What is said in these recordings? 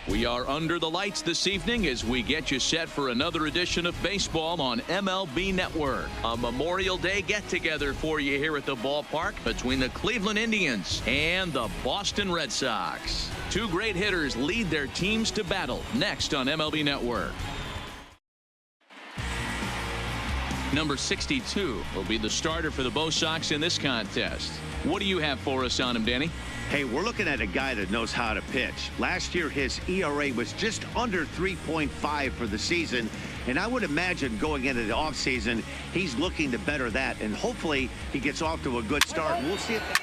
We are under the lights this evening as we get you set for another edition of baseball on MLB Network. A Memorial Day get-together for you here at the ballpark between the Cleveland Indians and the Boston Red Sox. Two great hitters lead their teams to battle next on MLB Network. Number 62 will be the starter for the Bo Sox in this contest. What do you have for us on him, Danny? Hey, we're looking at a guy that knows how to pitch. Last year, his ERA was just under 3.5 for the season. And I would imagine going into the offseason, he's looking to better that. And hopefully he gets off to a good start. We'll see if...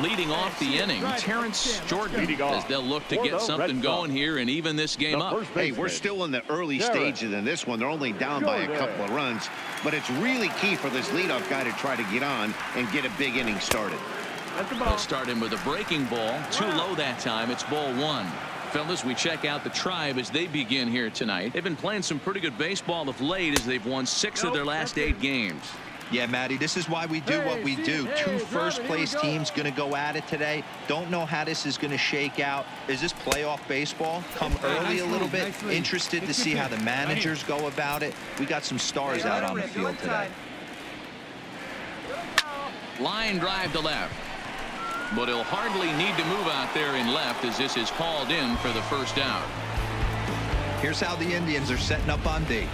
Leading off the inning, Terrence Jordan, as they'll look to get something going here and even this game up. Hey, we're still in the early stages in this one. They're only down by a couple of runs, but it's really key for this leadoff guy to try to get on and get a big inning started. They'll start him with a breaking ball. Too low that time. It's ball one. Fellas, we check out the Tribe as they begin here tonight. They've been playing some pretty good baseball of late as they've won 6 of their last 8 games. Yeah, Matty, this is why we do what we do. Two first-place teams going to go at it today. Don't know how this is going to shake out. Is this playoff baseball? Come early a little bit. Interested to see how the managers go about it. We got some stars out on the field today. Line drive to left. But he'll hardly need to move out there in left as this is hauled in for the first out. Here's how the Indians are setting up on D.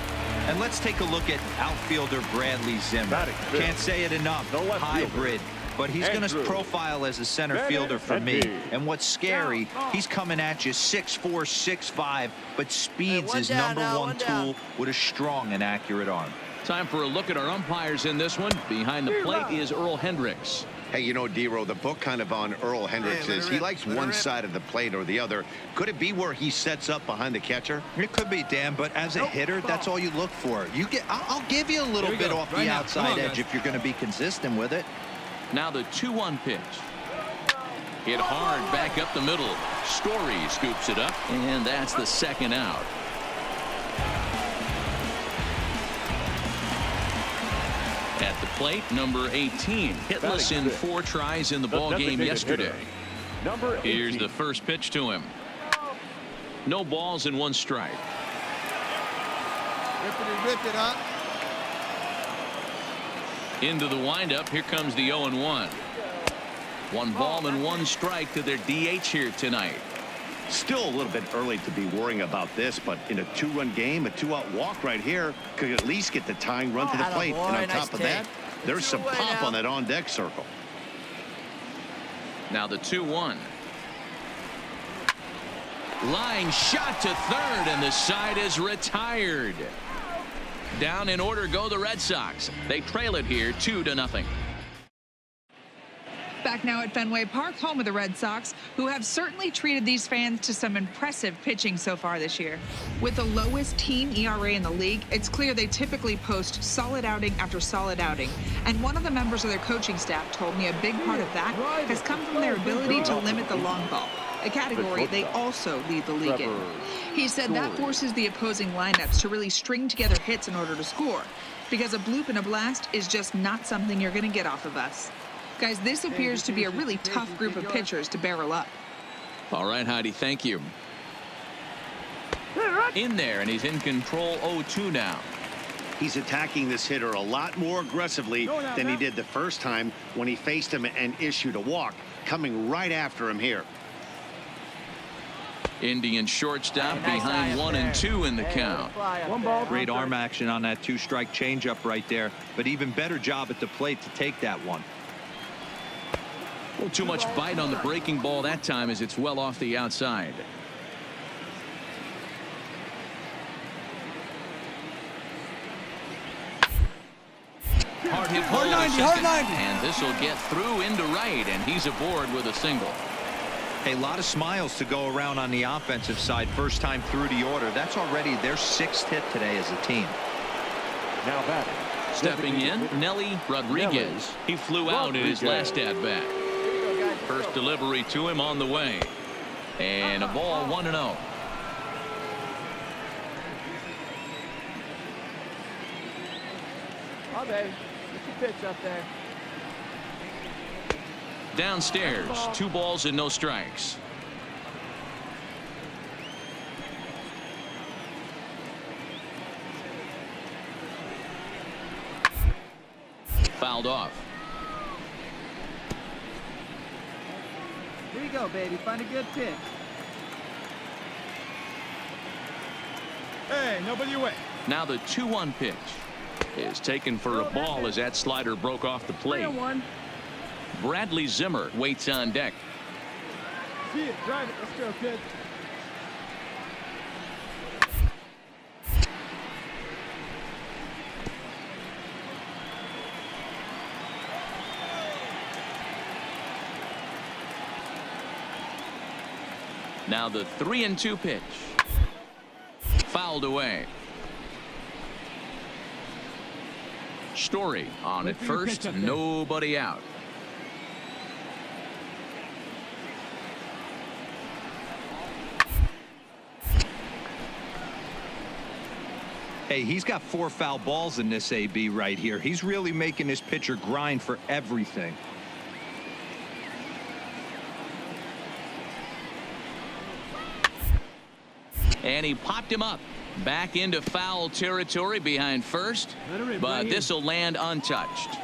And let's take a look at outfielder Bradley Zimmer. Can't say it enough. Hybrid. But he's going to profile as a center fielder for me. And what's scary, he's coming at you 6'4", 6'5", but speed's his #1 tool with a strong and accurate arm. Time for a look at our umpires in this one. Behind the plate is Earl Hendricks. Hey, you know, D-Row, the book kind of on Earl Hendricks is he likes one side of the plate or the other. Could it be where he sets up behind the catcher? It could be, Dan, but as a hitter, that's all you look for. I'll give you a little bit off the outside edge if you're going to be consistent with it. Now the 2-1 pitch. Hit hard back up the middle. Story scoops it up, and that's the second out. At the plate, number 18, hitless in 4 tries in the ball game yesterday. Here's the first pitch to him. No balls and 1 strike. Rip it up. Into the windup. Here comes the 0-1. 1 ball and 1 strike to their DH here tonight. Still a little bit early to be worrying about this, but in a 2-run game, a 2-out walk right here could at least get the tying run to the plate. And on top of that, there's some pop on that on-deck circle. Now the 2-1. Line shot to third, and the side is retired. Down in order go the Red Sox. They trail it here 2-0. Back now at Fenway Park, home of the Red Sox, who have certainly treated these fans to some impressive pitching so far this year. With the lowest team ERA in the league, it's clear they typically post solid outing after solid outing. And one of the members of their coaching staff told me a big part of that has come from their ability to limit the long ball, a category they also lead the league in. He said that forces the opposing lineups to really string together hits in order to score, because a bloop and a blast is just not something you're going to get off of us. Guys, this appears to be a really tough group of pitchers to barrel up. All right, Heidi, thank you. In there, and he's in control 0-2 now. He's attacking this hitter a lot more aggressively than he did the first time when he faced him and issued a walk, coming right after him here. Indian shortstop behind 1 and 2 in the count. Great arm action on that 2-strike changeup right there, but even better job at the plate to take that one. Well, too much bite on the breaking ball that time as it's well off the outside. Hard hit ball, and this will get through into right, and he's aboard with a single. A lot of smiles to go around on the offensive side. First time through the order. That's already their 6th hit today as a team. Now batting, Stepping in, Nelly Rodriguez. He flew out in his last at-bat. First delivery to him on the way. And a ball 1-0. Oh, baby. Get your pitch up there. Downstairs, 2 balls and no strikes. Fouled off. Here you go, baby. Find a good pitch. Hey, nobody away. Now the 2-1 pitch is taken for a ball as that slider broke off the plate. 3-1. Bradley Zimmer waits on deck. See it, drive it. Let's go, kid. Now the 3-2 pitch. Fouled away. Story on at first, nobody out. Hey, he's got 4 foul balls in this AB right here. He's really making his pitcher grind for everything. And he popped him up back into foul territory behind first, but this will land untouched.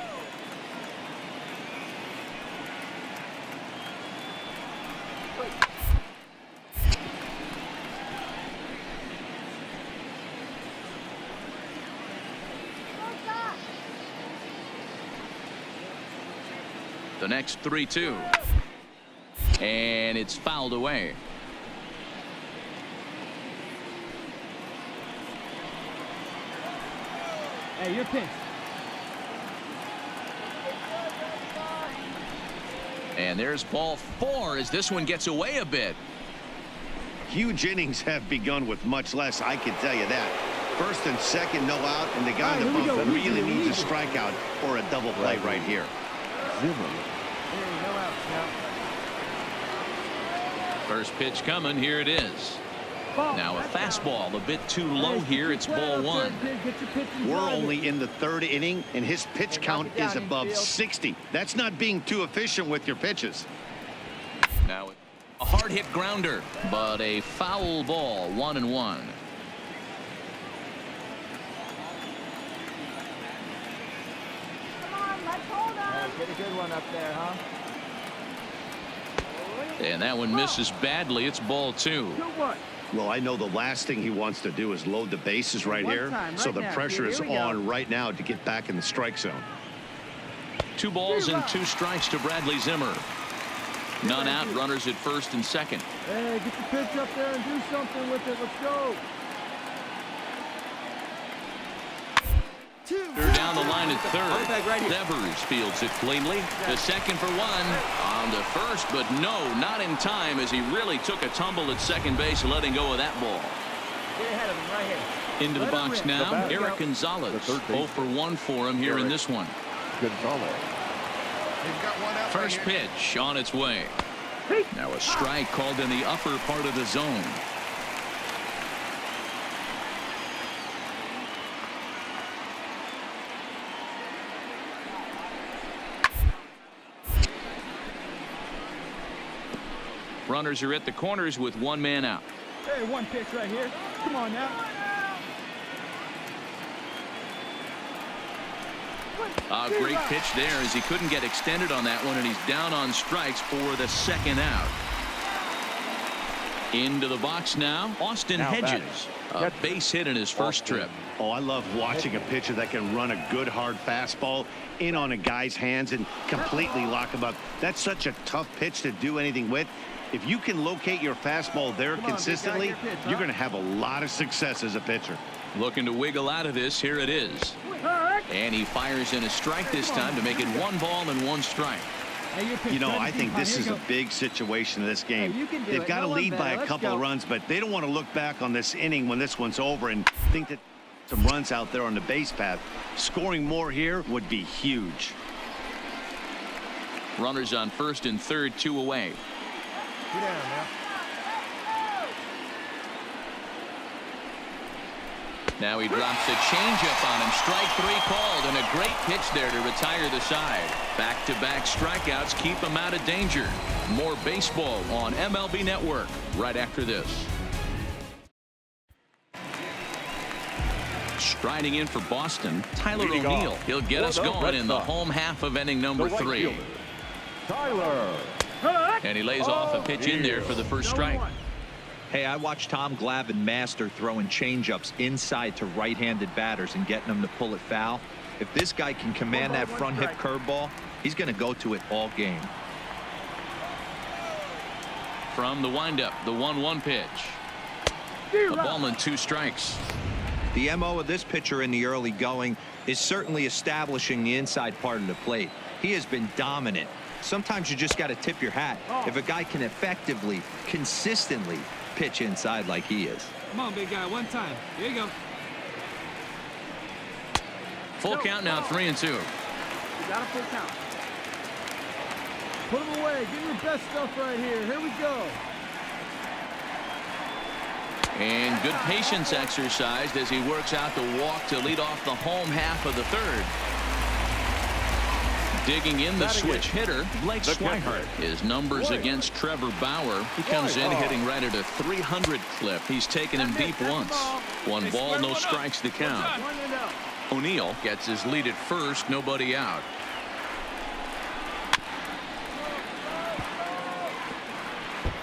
The next 3-2, and it's fouled away. Hey, you're pitch. And there's ball 4 as this one gets away a bit. Huge innings have begun with much less, I can tell you that. First and second, no out, and the guy on the bump really needs a strikeout or a double play right here. First pitch coming. Here it is. Now a fastball a bit too low here. It's ball 1. We're only in the 3rd inning, and his pitch count is above 60. That's not being too efficient with your pitches. Now a hard hit grounder, but a foul ball. 1-1. Come on, let's hold on. Get a good one up there, huh? And that one misses badly. It's ball 2. 2-1. Well, I know the last thing he wants to do is load the bases right here, so the pressure is on right now to get back in the strike zone. 2 balls and 2 strikes to Bradley Zimmer. None out, runners at first and second. Hey, get the pitch up there and do something with it. Let's go. They're down the line at third. Devers fields it cleanly. The second for 1 on the first, but no, not in time as he really took a tumble at second base, letting go of that ball. Get ahead of him right here. Into the box now, Eric Gonzalez. 0 for 1 for him here in this one. First pitch on its way. Now a strike called in the upper part of the zone. Runners are at the corners with 1 man out. Hey, 1 pitch right here. Come on now. A great pitch there as he couldn't get extended on that one, and he's down on strikes for the 2nd out. Into the box now, Austin Hedges. A base hit in his first trip. Oh, I love watching a pitcher that can run a good hard fastball in on a guy's hands and completely lock him up. That's such a tough pitch to do anything with. If you can locate your fastball there consistently, you're going to have a lot of success as a pitcher. Looking to wiggle out of this. Here it is. And he fires in a strike this time to make it 1 ball and 1 strike. You know, I think this is a big situation in this game. They've got to lead by a couple of runs, but they don't want to look back on this inning when this one's over and think that Some runs out there on the base path. Scoring more here would be huge. Runners on first and third, 2 away. Get down now. Now he drops a changeup on him. Strike 3 called, and a great pitch there to retire the side. Back-to-back strikeouts keep him out of danger. More baseball on MLB Network right after this. Striding in for Boston, Tyler O'Neill. He'll get us going in the home half of inning number 3. Tyler. And he lays off a pitch in there for the first strike. Hey, I watched Tom Glavine master throwing changeups inside to right-handed batters and getting them to pull it foul. If this guy can command that front hip curveball, he's going to go to it all game. From the windup, the 1-1 pitch. A ball and 2 strikes. The MO of this pitcher in the early going is certainly establishing the inside part of the plate. He has been dominant. Sometimes you just got to tip your hat if a guy can effectively, consistently pitch inside like he is. Come on, big guy, one time. Here you go. Full count now, 3-2. You got a full count. Put him away. Give your best stuff right here. Here we go. And good patience exercised as he works out the walk to lead off the home half of the third. Digging in the switch hitter, Blake Swihart. His numbers against Trevor Bauer. He comes in hitting right at a 300 clip. He's taken him deep once. 1 ball, no strikes to count. O'Neill gets his lead at first, nobody out.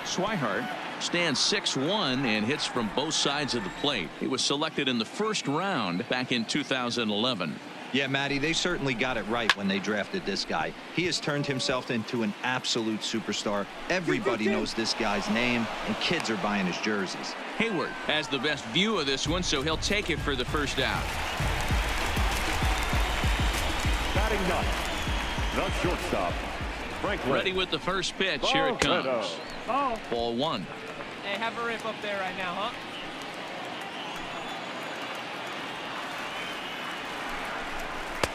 Swihart stands 6'1" and hits from both sides of the plate. He was selected in the first round back in 2011. Yeah, Matty, they certainly got it right when they drafted this guy. He has turned himself into an absolute superstar. Everybody knows this guy's name, and kids are buying his jerseys. Hayward has the best view of this one, so he'll take it for the first out. Batting ninth, the shortstop, Franklin. Ready with the first pitch. Here it comes. Ball 1. Hey, have a rip up there right now, huh?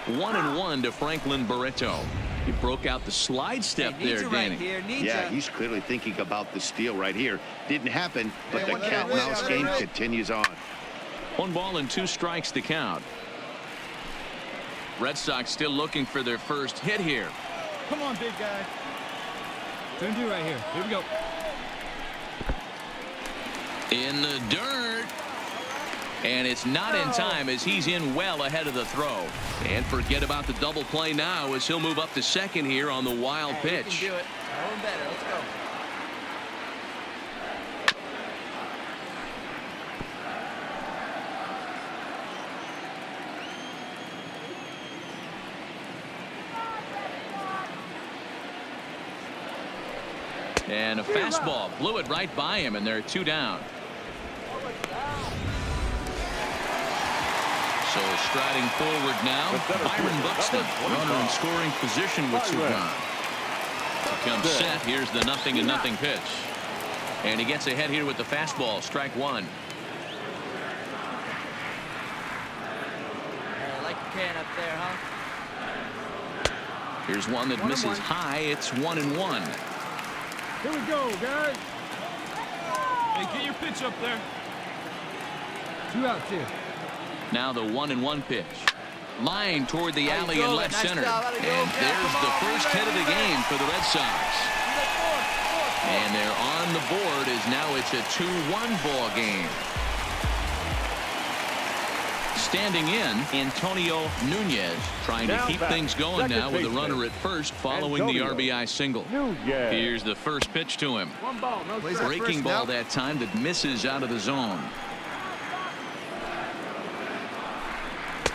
1-1 to Franklin Barreto. He broke out the slide step there, Danny. Yeah, he's clearly thinking about the steal right here. Didn't happen, but the cat and mouse game continues on. 1 ball and 2 strikes to count. Red Sox still looking for their first hit here. Come on, big guy. Turn to right here. Here we go. In the dirt. And it's not in time as he's in well ahead of the throw. And forget about the double play now as he'll move up to second here on the wild pitch. You can do it. Going better. Let's go. And a fastball blew it right by him, and they're 2 down. So striding forward now, Byron Buxton, runner in scoring position with 2 gone. Comes set. Here's the 0-0 pitch. And he gets ahead here with the fastball. Strike 1. I like the can up there, huh? Here's one that misses high. It's 1-1. Here we go, guys. Hey, get your pitch up there. 2 outs here. Now the 1-1 pitch. Line toward the alley in left center. And there's the first hit of the game for the Red Sox. And they're on the board as now it's a 2-1 ball game. Standing in, Antonio Nunez trying to keep things going now with a runner at first following the RBI single. Here's the first pitch to him. 1 ball, no strikes. Breaking ball that time that misses out of the zone.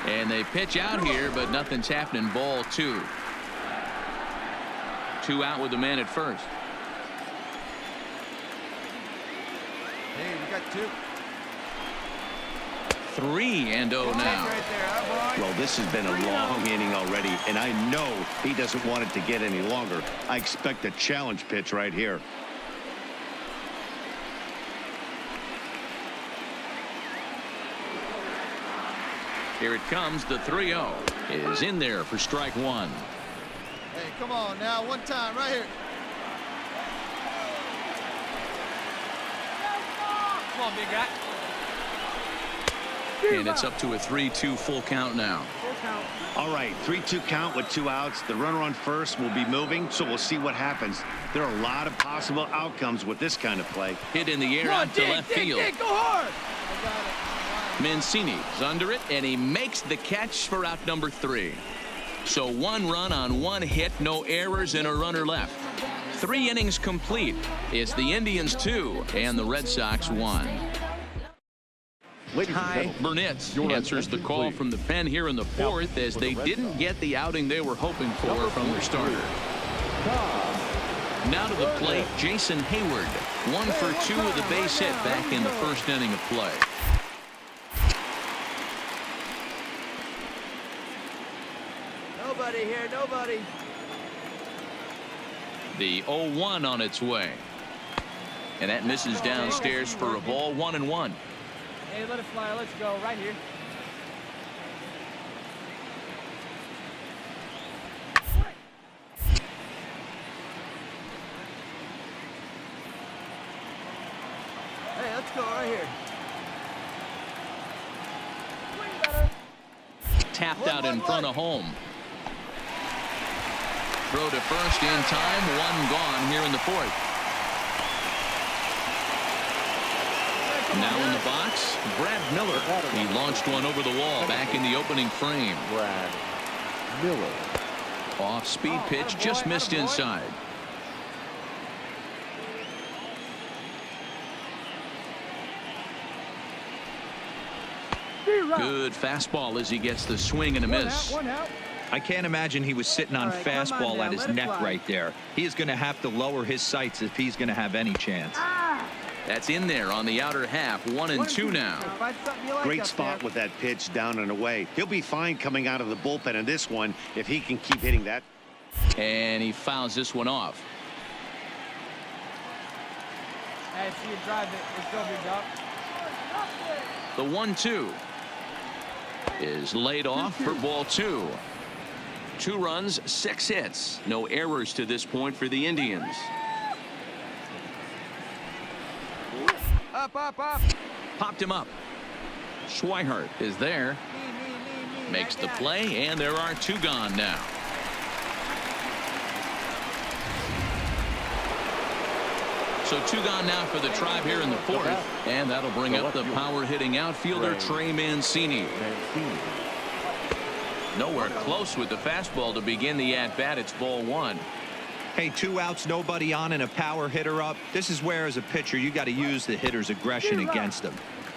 And they pitch out here, but nothing's happening. Ball 2. 2 out with the man at first. Hey, we got 2. 3-0 now. Well, this has been a long inning already, and I know he doesn't want it to get any longer. I expect a challenge pitch right here. Here it comes. The 3-0 is in there for strike one. Hey, come on now. One time right here. Come on, big guy. And it's up to a 3-2 full count now. All right, 3-2 count with 2 outs. The runner on first will be moving, so we'll see what happens. There are a lot of possible outcomes with this kind of play. Hit in the air out to left field. Go hard. I got it. Mancini's under it, and he makes the catch for out number 3. So 1 run on 1 hit, no errors, and a runner left. 3 innings complete. It's the Indians 2 and the Red Sox 1. Ty Burnett answers the call from the pen here in the 4th as they didn't get the outing they were hoping for from their starter. Now to the plate, Jason Hayward. 1 for 2 with a base hit back in the first inning of play. Nobody here. Nobody. The 0-1 on its way. And that misses downstairs for a ball. 1-1. Hey, let it fly. Let's go right here. Hey, let's go right here. Tapped out in front of home. Throw to first in time. 1 gone here in the 4th. Now in the box, Brad Miller. He launched one over the wall back in the opening frame. Brad Miller. Off-speed pitch, just missed inside. Good fastball as he gets the swing and a miss. I can't imagine he was sitting on fastball at his neck right there. He is going to have to lower his sights if he's going to have any chance. That's in there on the outer half. 1-2 now. Great spot with that pitch down and away. He'll be fine coming out of the bullpen in this one if he can keep hitting that. And he fouls this one off. Hey, see you drive it. Let's go, big dog. The 1-2 is laid off for ball 2. 2 runs, 6 hits. No errors to this point for the Indians. Up, up, up. Popped him up. Schweihart is there. Makes the play, and there are 2 gone now. So 2 gone now for the Tribe here in the 4th, and that'll bring up the power-hitting outfielder Trey Mancini. Nowhere close with the fastball to begin the at-bat. It's ball 1. Hey, 2 outs, nobody on, and a power hitter up. This is where, as a pitcher, you got to use the hitter's aggression against him.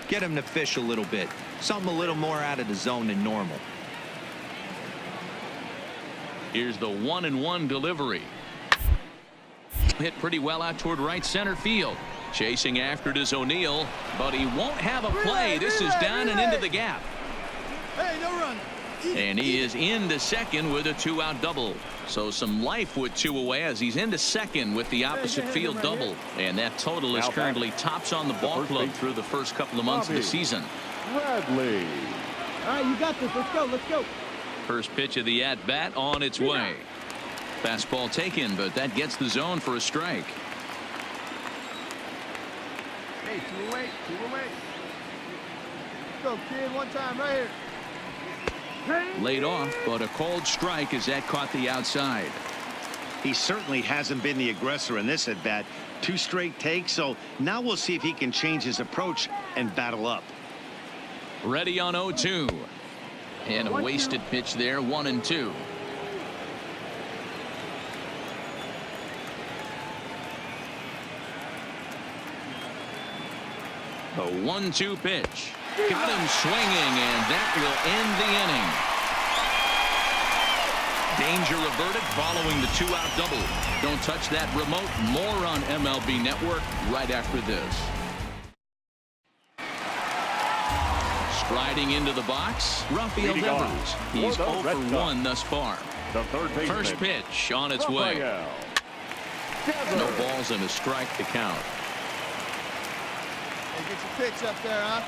Get him to fish a little bit. Something a little more out of the zone than normal. Here's the 1-1 delivery. Hit pretty well out toward right center field. Chasing after it is O'Neill, but he won't have a play. This is down and into the gap. Hey, no run. And he is into second with a 2-out double. So some life with 2 away as he's into second with the opposite field double. And that total is currently tops on the ball club through the first couple of months of the season. Bradley. All right, you got this. Let's go. Let's go. First pitch of the at-bat on its way. Fastball taken, but that gets the zone for a strike. Hey, 2 away. 2 away. Let's go, kid. One time right here. Laid off, but a called strike as that caught the outside. He certainly hasn't been the aggressor in this at bat. 2 straight takes, so now we'll see if he can change his approach and battle up. Ready on 0-2. And a wasted pitch there. 1-2. The 1-2 pitch. Got him swinging, and that will end the inning. Danger averted following the 2-out double. Don't touch that remote. More on MLB Network right after this. Striding into the box, Rafael Devers. He's 0 for 1 thus far. First pitch on its way. No balls and a strike to count. Hey, get your pitch up there, huh?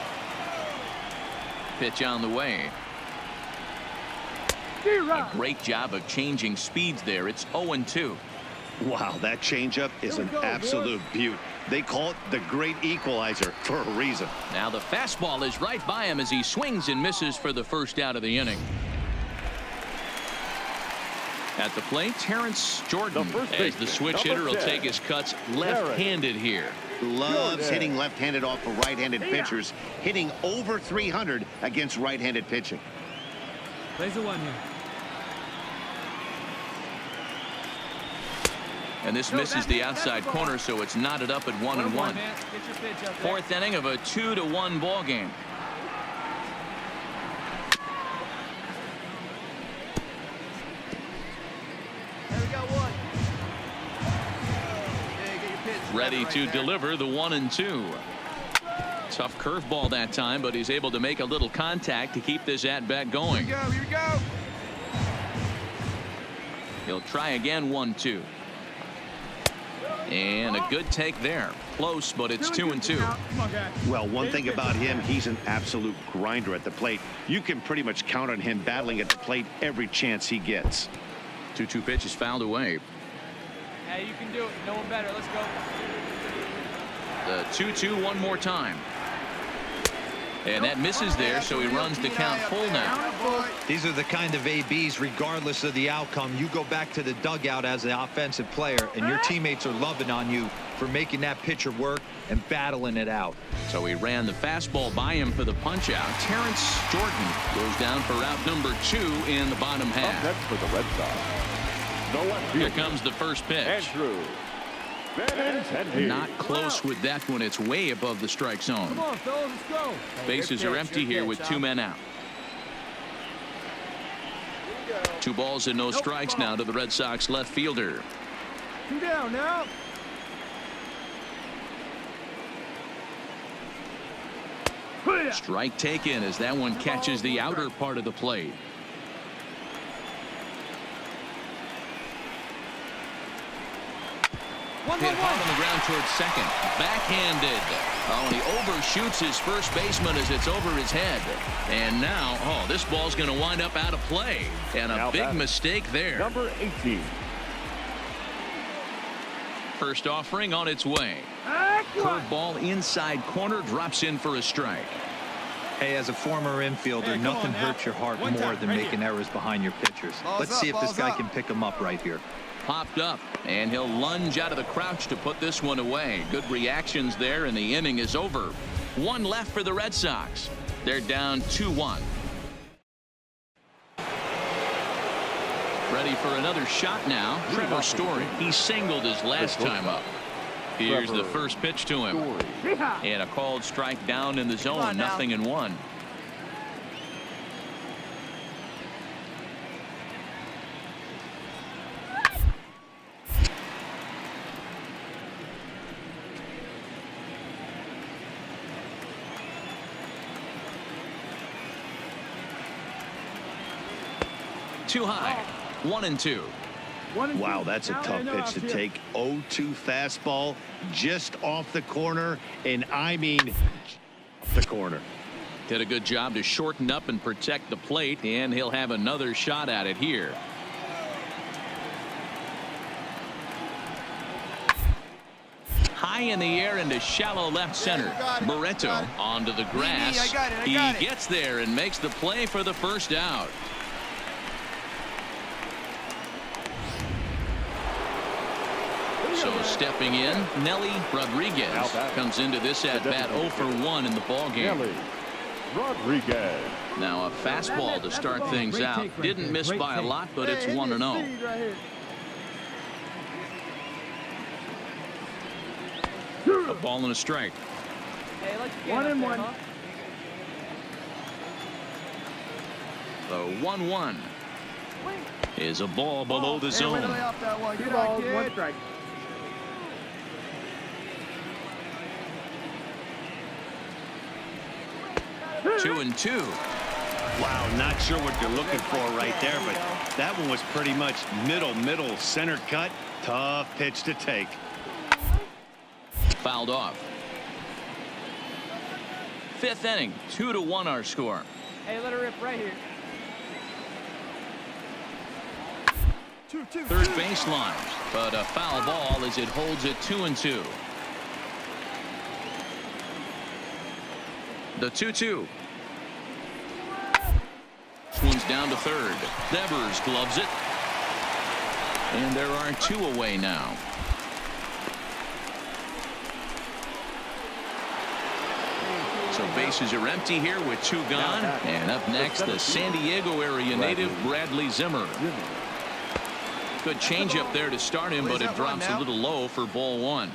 Pitch on the way. A great job of changing speeds there. It's 0-2. Wow, that changeup is an absolute beaut. They call it the great equalizer for a reason. Now the fastball is right by him as he swings and misses for the first out of the inning. At the plate, Terrence Jordan, as the switch hitter will take his cuts left-handed here. Loves hitting left-handed off of right-handed pitchers, hitting over 300 against right-handed pitching. Plays a one here. And this misses the outside corner, so it's knotted up at 1-1. Fourth inning of a 2-1 ball game. Ready to deliver the 1-2. Tough curveball that time, but he's able to make a little contact to keep this at-bat going. Here we go. He'll try again, 1-2. And a good take there. Close, but it's 2-2. Well, one thing about him, he's an absolute grinder at the plate. You can pretty much count on him battling at the plate every chance he gets. 2-2 pitch is fouled away. Hey, you can do it. No one better. Let's go. The 2-2 one more time. And that misses there, so he runs the count full now. These are the kind of ABs, regardless of the outcome. You go back to the dugout as an offensive player, and your teammates are loving on you for making that pitcher work and battling it out. So he ran the fastball by him for the punch-out. Terrence Jordan goes down for route number 2 in the bottom half. Up next for the Red Sox, the left Here fielder, comes the first pitch. Andrew Benintendi. Not close with that one. It's way above the strike zone. Come on, fellas, let's go. Bases are empty here with 2 men out. 2 balls and no strikes now to the Red Sox left fielder. 2 down now. Strike taken as that one catches the outer part of the plate. Hit hard on the ground towards second. Backhanded. Oh, and he overshoots his first baseman as it's over his head. And now, oh, this ball's going to wind up out of play. And a big mistake there. Number 18. First offering on its way. Curveball inside corner, drops in for a strike. Hey, as a former infielder, nothing hurts your heart more than making errors behind your pitchers. Let's see if this guy can pick them up right here. Popped up, and he'll lunge out of the crouch to put this one away. Good reactions there, and the inning is over. 1 left for the Red Sox. They're down 2-1. Ready for another shot now. Trevor Story. He singled his last time up. Here's the first pitch to him. And a called strike down in the zone. 0-1. Too high. 1-2. Wow, that's a tough pitch to take. 0-2 fastball just off the corner, and I mean off the corner. Did a good job to shorten up and protect the plate, and he'll have another shot at it here. High in the air into shallow left center. Barreto onto the grass. He gets there and makes the play for the first out. So stepping in, Nelly Rodriguez comes into this at-bat 0 for 1 in the ballgame. Nelly Rodriguez. Now a fastball to start things out. Didn't miss by a lot, but it's 1-0. A ball and a strike. Hey, 1-1. The 1-1 is a ball below the zone. 2 balls, 1 strike. 2-2. Wow, not sure what you're looking for right there, but that one was pretty much middle center cut. Tough pitch to take. Fouled off. 5th inning, 2-1 our score. Hey, let her rip right here. Third baseline, but a foul ball as it holds it 2-2. The 2-2. One's down to third. Devers gloves it. And there are 2 away now. So bases are empty here with 2 gone. And up next, the San Diego area native Bradley Zimmer. Good change up there to start him, but it drops a little low for ball 1.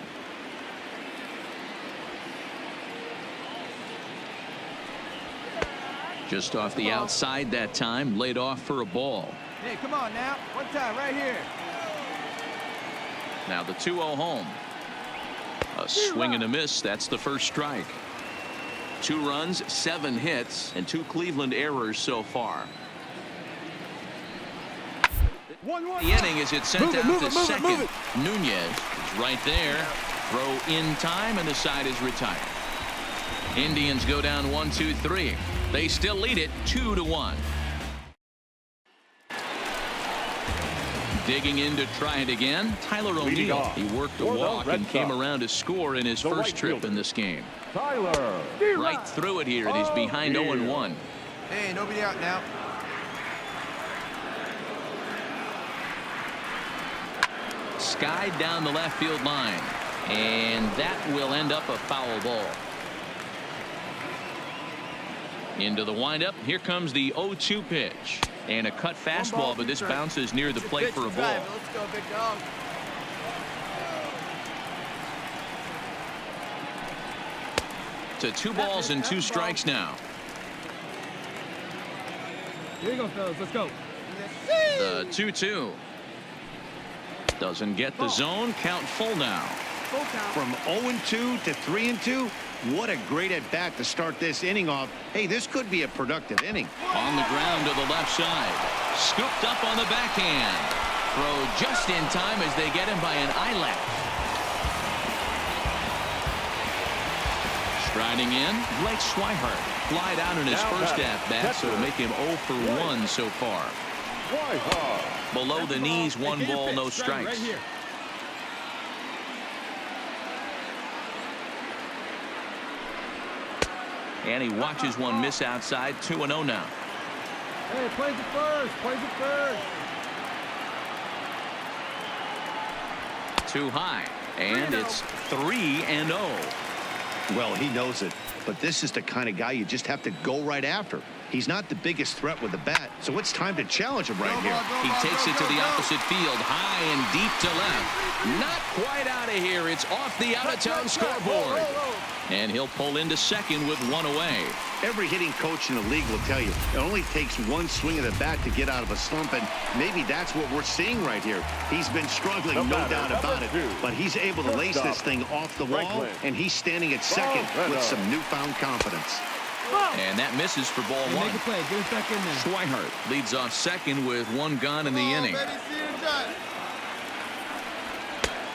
Just off the outside that time, laid off for a ball. Hey, come on now. One time right here. Now the 2-0 home. A swing and a miss. That's the first strike. 2 runs, 7 hits, and 2 Cleveland errors so far. The inning as it's sent out to second. Nunez is right there. Throw in time, and the side is retired. Indians go down 1-2-3. They still lead it 2-1. Digging in to try it again, Tyler O'Neill. He worked a walk and came around to score in his first trip in this game. Tyler. Right through it here, and he's behind 0-1. Hey, nobody out now. Skied down the left field line, and that will end up a foul ball. Into the windup. Here comes the 0-2 pitch. And a cut fastball, but this bounces near the plate for a ball. Let's go, big dog. To 2 balls and 2 strikes now. Here you go, fellas. Let's go. The 2-2. Doesn't get the zone. Count full now. From 0-2 to 3-2. What a great at bat to start this inning off. Hey, this could be a productive inning. On the ground to the left side. Scooped up on the backhand. Throw just in time as they get him by an eyelash. Striding in, Blake Swihart. Flied out in his first at-bat, so it'll make him 0 for 1 so far. Below the knees, 1 ball, no strikes. And he watches one miss outside. 2-0 now. Hey, plays it first. Plays it first. Too high. And it's 3-0. Well, he knows it. But this is the kind of guy you just have to go right after. He's not the biggest threat with the bat, so it's time to challenge him right here. He takes it to the opposite field, high and deep to left. Not quite out of here. It's off the out-of-town scoreboard. And he'll pull into second with 1 away. Every hitting coach in the league will tell you it only takes 1 swing of the bat to get out of a slump, and maybe that's what we're seeing right here. He's been struggling, no doubt about it, but he's able to lace this thing off the wall, and he's standing at second with some newfound confidence. And that misses for ball 1. Make a play. Get us back in there. Swihart leads off second with 1 gone in the inning.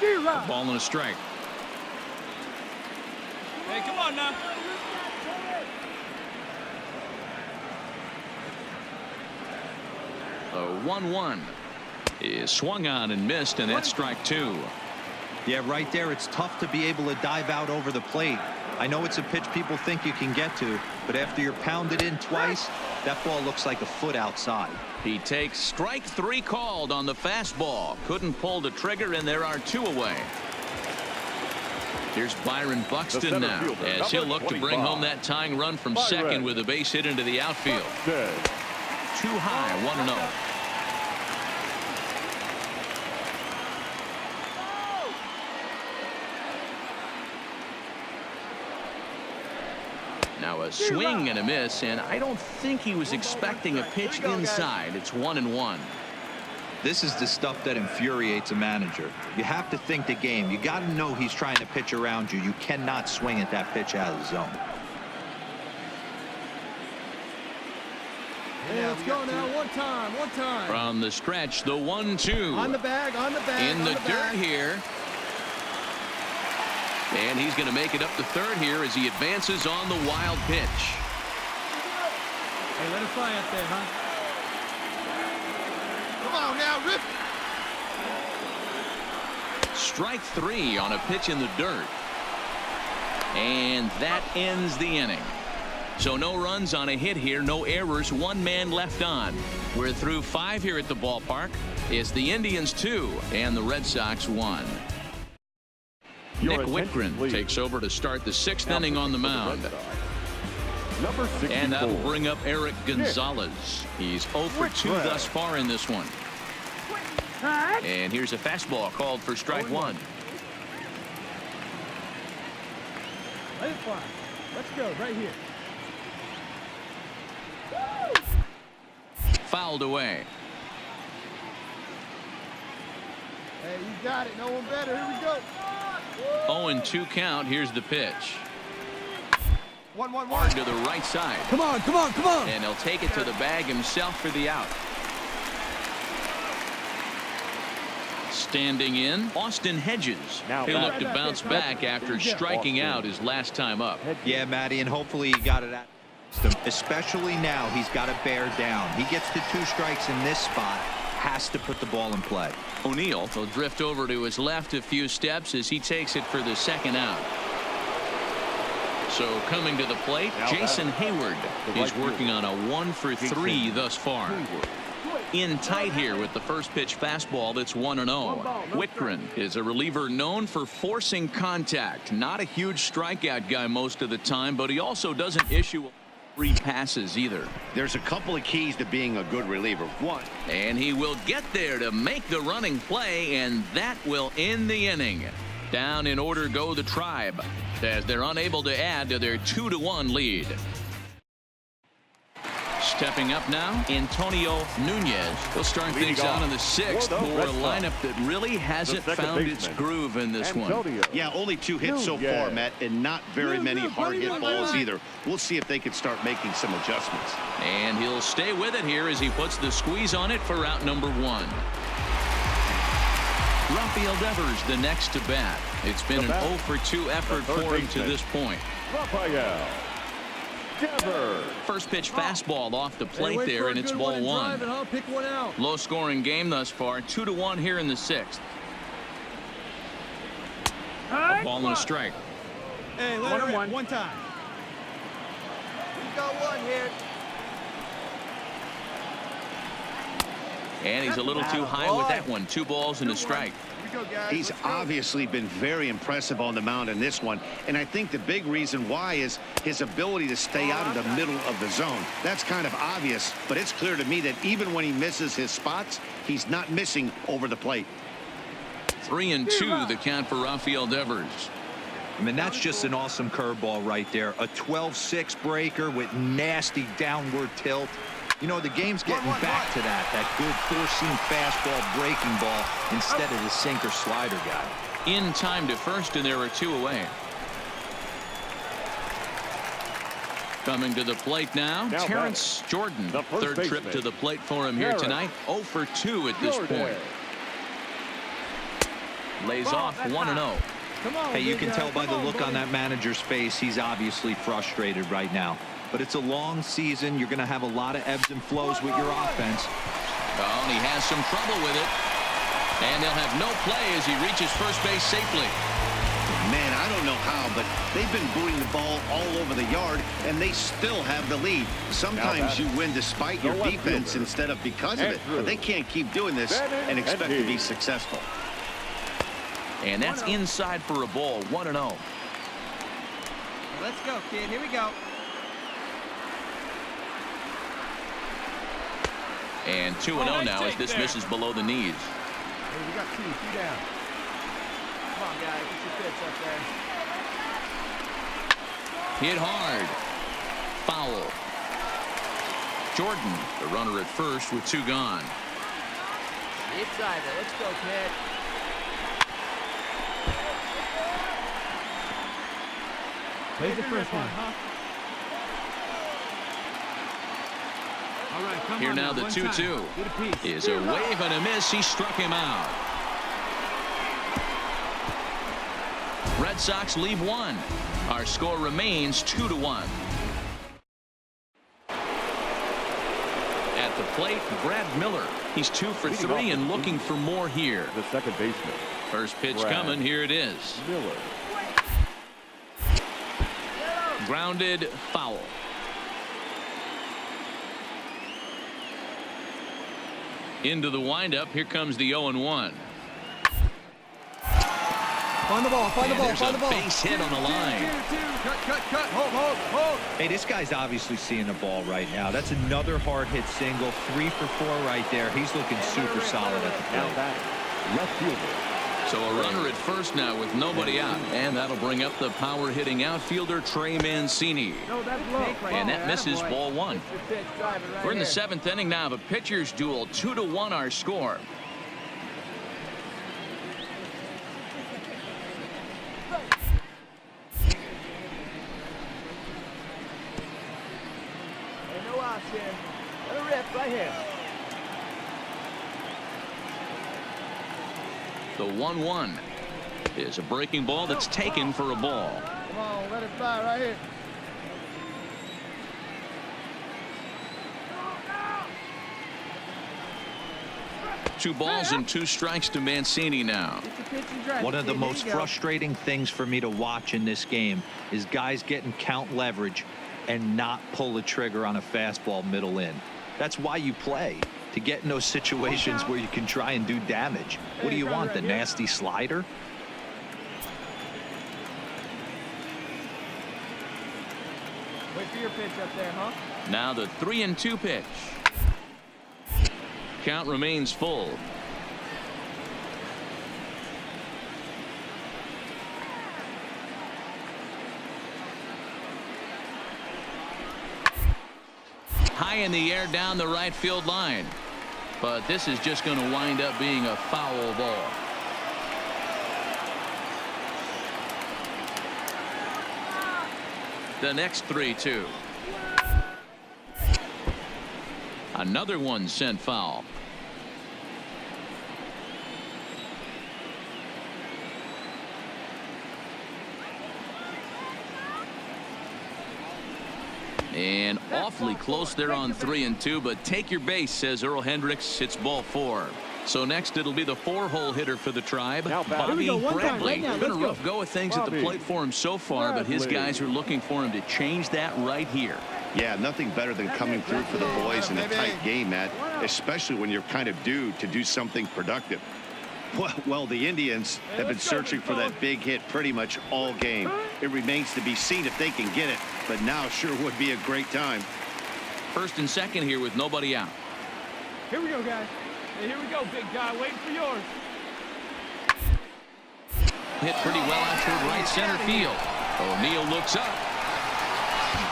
A ball and a strike. Hey, come on now. The 1-1 is swung on and missed, and that's strike 2. Yeah, right there, it's tough to be able to dive out over the plate. I know it's a pitch people think you can get to, but after you're pounded in twice, that ball looks like a foot outside. He takes strike 3 called on the fastball. Couldn't pull the trigger, and there are 2 away. Here's Byron Buxton now, as he'll look to bring home that tying run from second with a base hit into the outfield. Too high, 1-0. Now a swing and a miss, and I don't think he was expecting a pitch inside. It's 1-1. This is the stuff that infuriates a manager. You have to think the game. You got to know he's trying to pitch around you. You cannot swing at that pitch out of the zone. Hey, let's go now. One time. From the stretch, the 1-2. On the bag. In the dirt here. And he's going to make it up to third here as he advances on the wild pitch. Hey, let it fly up there, huh? Come on now, rip. Strike 3 on a pitch in the dirt. And that ends the inning. So no runs on a hit here, no errors, 1 man left on. We're through 5 here at the ballpark. It's the Indians 2 and the Red Sox 1. Nick Whitgren takes over to start the 6th inning on the mound. Number 64. And that'll bring up Eric Gonzalez. He's 0 for 2 thus far in this one. And here's a fastball called for strike 1. Let it fly. Let's go right here. Fouled away. Hey, you got it. No one better. Here we go. 0-2 count. Here's the pitch. 1-1-1. Hard to the right side. Come on, come on, come on. And he'll take it to the bag himself for the out. Standing in, Austin Hedges. He'll look to bounce back after striking out his last time up. Yeah, Matty, and hopefully he got it at him. Especially now, he's got to bear down. He gets the 2 strikes in this spot, has to put the ball in play. O'Neill will drift over to his left a few steps as he takes it for the 2nd out. So coming to the plate, Jason Hayward. He's working on a 1 for 3 thus far. In tight here with the first pitch fastball that's 1-0. Whitgren is a reliever known for forcing contact. Not a huge strikeout guy most of the time, but he also doesn't issue 3 passes either. There's a couple of keys to being a good reliever. 1. And he will get there to make the running play, and that will end the inning. Down in order go the Tribe as they're unable to add to their 2-1 lead. Stepping up now, Antonio Nunez. He'll start things out in the 6th for a lineup that really hasn't found its groove in this one. Yeah, only 2 hits so far, Matt, and not very many hard hit balls either. We'll see if they can start making some adjustments. And he'll stay with it here as he puts the squeeze on it for out number 1. Rafael Devers the next to bat. It's been an 0 for 2 effort for him to this point. Rafael Devers. First pitch fastball off the plate there, and it's ball 1. Pick one out. Low scoring game thus far, 2-1 here in the 6th. A ball and a strike. Hey, let her rip. One time. We've got 1 here. And he's a little too high with that one. 2 balls and a strike. He's obviously been very impressive on the mound in this one, and I think the big reason why is his ability to stay out of the middle of the zone. That's kind of obvious, but it's clear to me that even when he misses his spots, he's not missing over the plate. 3-2 the count for Rafael Devers. I mean, that's just an awesome curveball right there. A 12-6 breaker with nasty downward tilt. You know, the game's getting back to that good four-seam fastball breaking ball instead of the sinker slider guy. In time to first, and there are 2 away. Coming to the plate now Terrence Jordan. 3rd trip to the plate for him here tonight. 0 for 2 at this point. Lays off 1-0. Hey, you can tell by the look on that manager's face, he's obviously frustrated right now. But it's a long season. You're going to have a lot of ebbs and flows with your offense. Oh, and he has some trouble with it. And they'll have no play as he reaches first base safely. Man, I don't know how, but they've been booting the ball all over the yard, and they still have the lead. Sometimes you win despite your defense instead of because of it. But they can't keep doing this and expect to be successful. And that's inside for a ball. 1-0. Let's go, kid. Here we go. And 2-0 now as this misses below the knees. Hey, we got 2. 2 down. Come on, guys. Get your pitch up there. Hit hard. Foul. Jordan, the runner at first with 2 gone. Inside it. Let's go, kid. Play the first one. All right, come Here on now the 2-2 is a wave and a miss. He struck him out. Red Sox leave 1. Our score remains 2-1. At the plate, Brad Miller. He's 2 for 3 and looking for more here. The second baseman, First pitch coming. Here it is. Miller. Grounded foul. Into the windup. Here comes the 0-1. Find the ball, find the ball, There's find the a ball. base hit on the line. Cut. Hold. Hey, this guy's obviously seeing the ball right now. That's another hard hit single. 3 for 4 right there. He's looking super solid at the Now plate. batting, left fielder. So a runner at first now with nobody out. And that'll bring up the power hitting outfielder Trey Mancini. No, that's low. And that misses ball 1. We're in the 7th inning now of a pitcher's duel. 2-1 our score. No outs here. Let it rip right here. The 1-1 is a breaking ball that's taken for a ball. Come on, let it fly right here. Two balls and 2 strikes to Mancini now. One of the most frustrating things for me to watch in this game is guys getting count leverage and not pull the trigger on a fastball middle in. That's why you play, to get in those situations where you can try and do damage. What do you want, the nasty slider? Wait for your pitch up there, huh? Now the 3-2 pitch. Count remains full. High in the air down the right field line. But this is just going to wind up being a foul ball. The next 3-2. Another one sent foul. And awfully close there on 3-2, but take your base, says Earl Hendricks. It's ball 4. So next it'll be the 4-hole hitter for the Tribe, Bobby Bradley. It's been a rough go of things at the plate for him so far, but his guys are looking for him to change that right here. Yeah, nothing better than coming through for the boys in a tight game, Matt, especially when you're kind of due to do something productive. Well, the Indians have been searching for that big hit pretty much all game. It remains to be seen if they can get it, but now sure would be a great time. First and second here with nobody out. Here we go, guys. Hey, here we go, big guy. Waiting for yours. Hit pretty well out toward right center field. O'Neill looks up.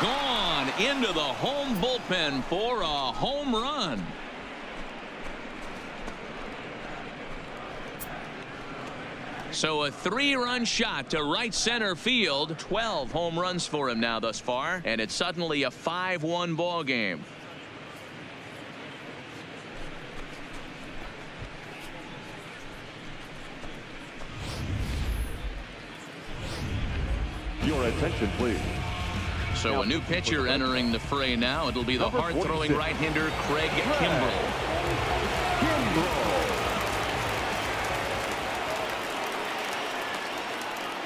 Gone into the home bullpen for a home run. So a 3-run shot to right center field. 12 home runs for him now thus far, and it's suddenly a 5-1 ball game. Your attention, please. So a new pitcher entering the fray now. It'll be the hard-throwing right-hander Craig Kimbrell.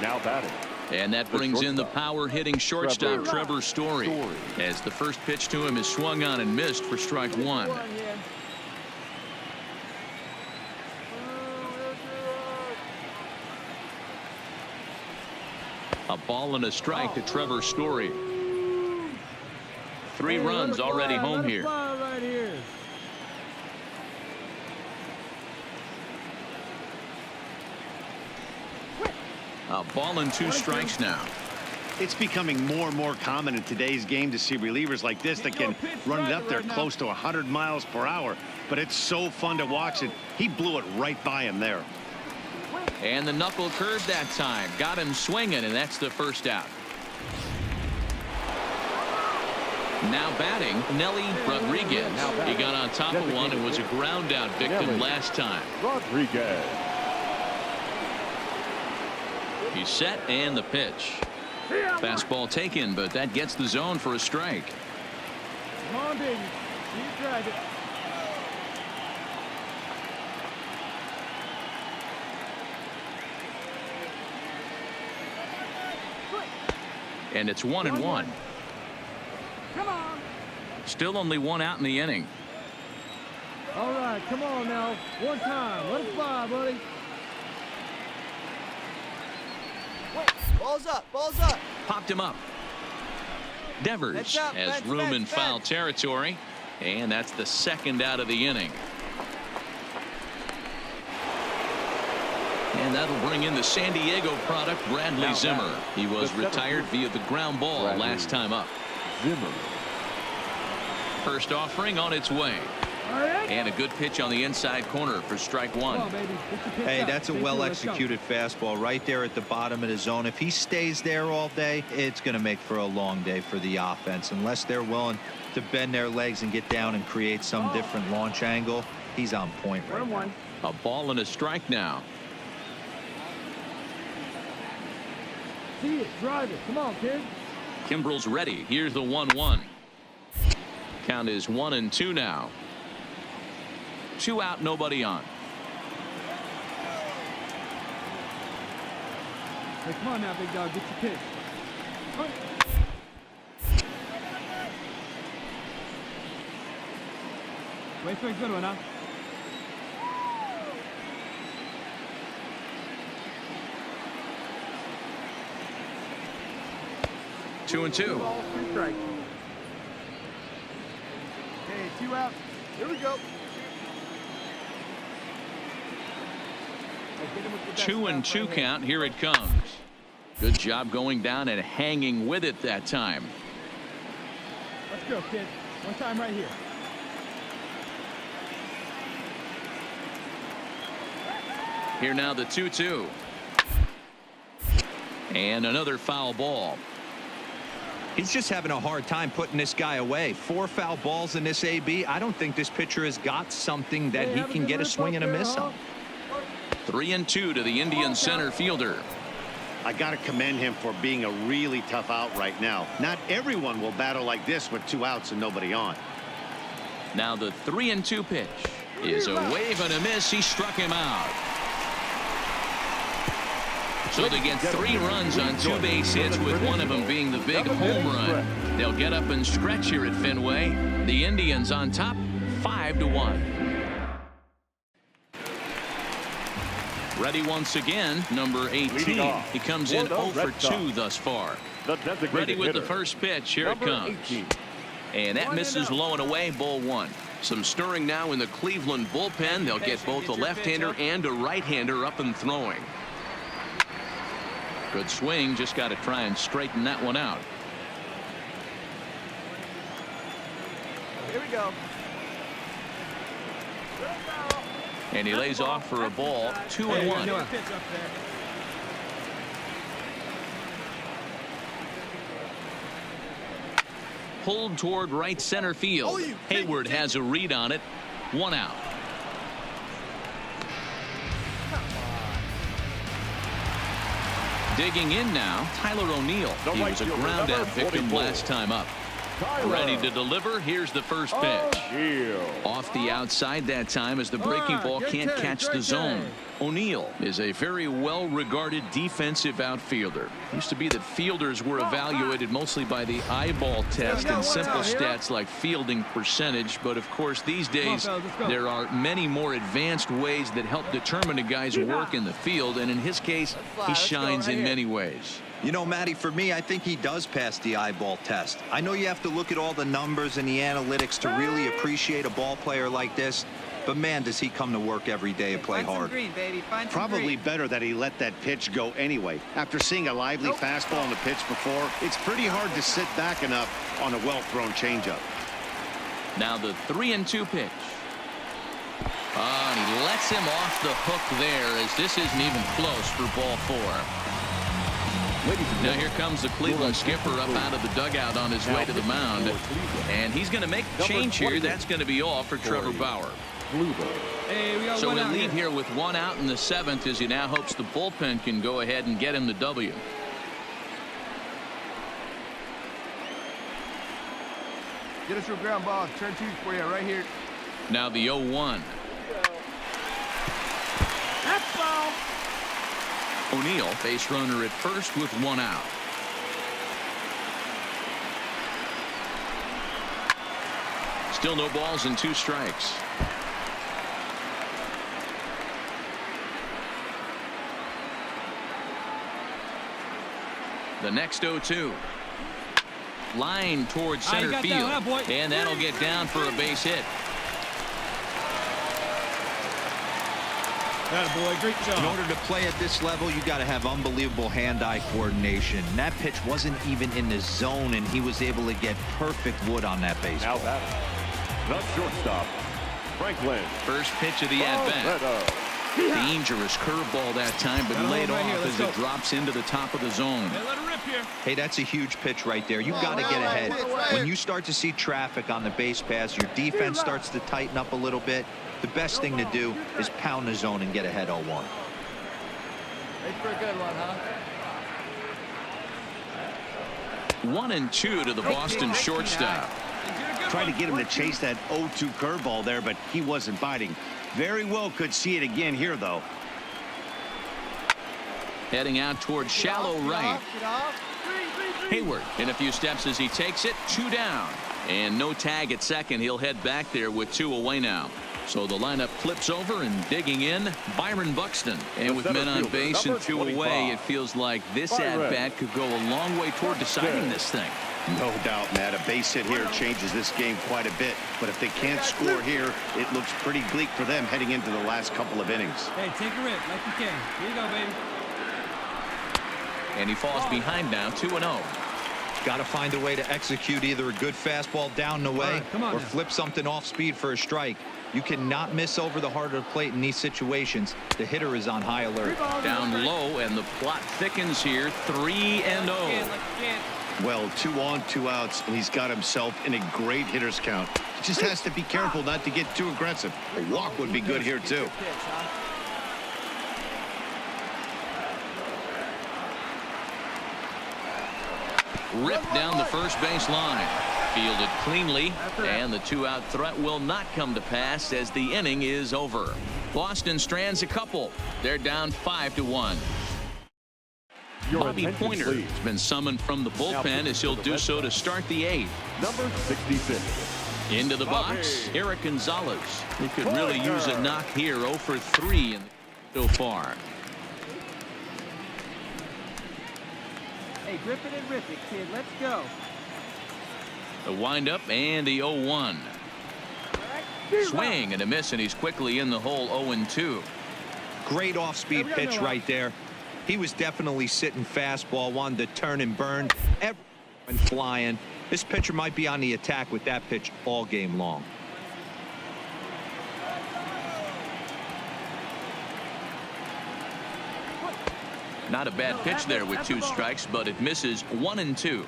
Now batting. And that brings in the power-hitting shortstop Trevor Story, as the first pitch to him is swung on and missed for strike 1. A ball and a strike to Trevor Story. 3 runs already home here. A ball and 2 strikes now. It's becoming more and more common in today's game to see relievers like this that can run it up there close to 100 miles per hour. But it's so fun to watch it. He blew it right by him there. And the knuckle curve that time. Got him swinging, and that's the first out. Now batting, Nelly Rodriguez. He got on top of one and was a ground out victim last time. Rodriguez. He's set and the pitch. Fastball taken, but that gets the zone for a strike. Come on, baby. You tried it. And it's 1-1. Come on. Still only one out in the inning. All right, come on now. One time. Let it fly, buddy. Wait, balls up, balls up. Popped him up. Devers Fence up, has fence, room fence, in foul fence. territory. And that's the second out of the inning. And that'll bring in the San Diego product, Bradley Zimmer. He was retired via the ground ball last time up. Zimmer. First offering on its way. And a good pitch on the inside corner for strike one. Come on, baby. Get your pitch Hey, out. that's a Stay cool, let's go. well-executed fastball right there at the bottom of the zone. If he stays there all day, it's going to make for a long day for the offense. Unless they're willing to bend their legs and get down and create some different launch angle, he's on point right now. A ball and a strike now. See it. Drive it. Come on, kid. Kimbrel's ready. Here's the 1-1. Count is 1-2 now. 2 out, nobody on. Hey, come on now, big dog. Get your pitch. Come on. Wait for a good one, huh? Two and two. Ball, 3 strikes. Okay, 2 out. Here we go. 2-2 count. Here it comes. Good job going down and hanging with it that time. Let's go, kid. One time right here. Here now the 2-2. And another foul ball. He's just having a hard time putting this guy away. 4 foul balls in this AB. I don't think this pitcher has got something that he can get a swing and a miss on. 3-2 to the Indian center fielder. I got to commend him for being a really tough out right now. Not everyone will battle like this with 2 outs and nobody on. Now the 3-2 pitch is a wave and a miss. He struck him out. So they get 3 runs on 2 base hits, with one of them being the big home run. They'll get up and stretch here at Fenway. The Indians on top, 5-1. Ready once again, number 18. He comes in 0 for 2 thus far. Ready with the first pitch. Here it comes. And that misses low and away, ball 1. Some stirring now in the Cleveland bullpen. They'll get both a left-hander and a right-hander up and throwing. Good swing. Just got to try and straighten that one out. Here we go. And he lays off for a ball. 2-1. Pulled toward right center field. Hayward has a read on it. 1 out. Digging in now, Tyler O'Neill. He was a ground out victim last time up. Ready to deliver. Here's the first pitch. Off the outside that time, as the breaking ball can't catch the zone. O'Neill is a very well-regarded defensive outfielder. Used to be that fielders were evaluated mostly by the eyeball test and simple stats like fielding percentage. But of course, these days there are many more advanced ways that help determine a guy's work in the field, and in his case, he shines in many ways. You know, Matty, for me, I think he does pass the eyeball test. I know you have to look at all the numbers and the analytics to really appreciate a ball player like this, but man, does he come to work every day and play hard. Green, baby. Find some Probably green. better that he let that pitch go anyway. After seeing a lively fastball on the pitch before, it's pretty hard to sit back enough on a well-thrown changeup. Now the 3-2 pitch. And he lets him off the hook there, as this isn't even close for ball 4. Now here comes the Cleveland skipper up out of the dugout on his way to the mound. And he's going to make the change here. That's going to be all for Trevor Bauer. Hey, we got So one he'll out leave here. here with 1 out in the 7th, as he now hopes the bullpen can go ahead and get him the W. Get us your ground ball. Turn 2 for you right here. Now the 0-1. That's ball. O'Neill, base runner at first with 1 out. Still no balls and 2 strikes. The next 0-2. Line towards center field. And that'll get down for a base hit. Attaboy, great job. In order to play at this level, you got to have unbelievable hand-eye coordination. And that pitch wasn't even in the zone, and he was able to get perfect wood on that base. Now batting, the shortstop, Franklin. First pitch of the at-bat. Dangerous curveball that time, but laid off as it drops into the top of the zone. Hey, let it rip here. Hey, that's a huge pitch right there. You've got to get ahead. When you start to see traffic on the base pass, your defense starts to tighten up a little bit. The best thing to do is pound the zone and get ahead 0-1. Wait for a good one, huh? 1-2 to the Boston shortstop. Tried to get him to chase that 0-2 curveball there, but he wasn't biting. Very well could see it again here, though. Heading out towards shallow right. Hayward in a few steps as he takes it. 2 down. And no tag at second. He'll head back there with 2 away now. So the lineup flips over and digging in, Byron Buxton. And with men on base and 2 away, it feels like this at-bat could go a long way toward deciding this thing. No doubt, Matt. A base hit here changes this game quite a bit. But if they can't score here, it looks pretty bleak for them heading into the last couple of innings. Hey, take a rip like you can. Here you go, baby. And he falls behind now, 2-0. Got to find a way to execute either a good fastball down the way or flip something off speed for a strike. You cannot miss over the heart of the plate in these situations. The hitter is on high alert. Down low, and the plot thickens here. 3-0. Well, 2 on, 2 outs, and he's got himself in a great hitter's count. He just has to be careful not to get too aggressive. A walk would be good here, too. Ripped down the first base line. Fielded cleanly, and the 2-out threat will not come to pass as the inning is over. Boston strands a couple. They're down 5-1. Bobby Pointer has been summoned from the bullpen as he'll do so to start the 8th. Number 66. Into the box, Eric Gonzalez. He could really use a knock here. 0 for 3 so far. Hey, grip it and rip it, kid. Let's go. The windup and the 0-1. Swing and a miss, and he's quickly in the hole. 0-2. Great off-speed pitch right there. He was definitely sitting fastball, wanted to turn and burn. Everyone flying. This pitcher might be on the attack with that pitch all game long. Not a bad pitch there with 2 strikes, but it misses. 1-2.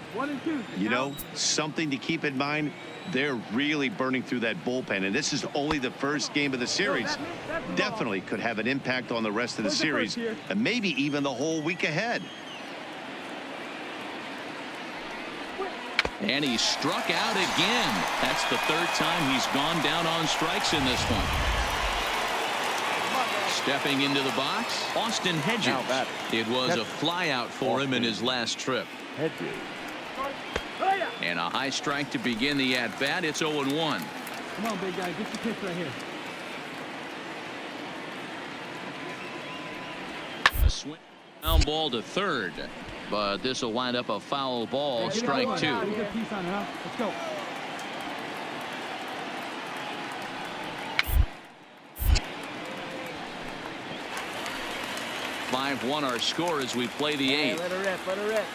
You know, something to keep in mind. They're really burning through that bullpen, and this is only the first game of the series. Definitely could have an impact on the rest of the series, and maybe even the whole week ahead. And he struck out again. That's the 3rd time he's gone down on strikes in this one. Stepping into the box, Austin Hedges. It was a fly out for him in his last trip. And a high strike to begin the at-bat. It's 0-1. Come on, big guy. Get your pitch right here. A swing down ball to 3rd. But this will wind up a foul ball. Strike 2. Good piece on it, huh? Let's go. Five-1 our score as we play the 8th. Let her rip, let her rip.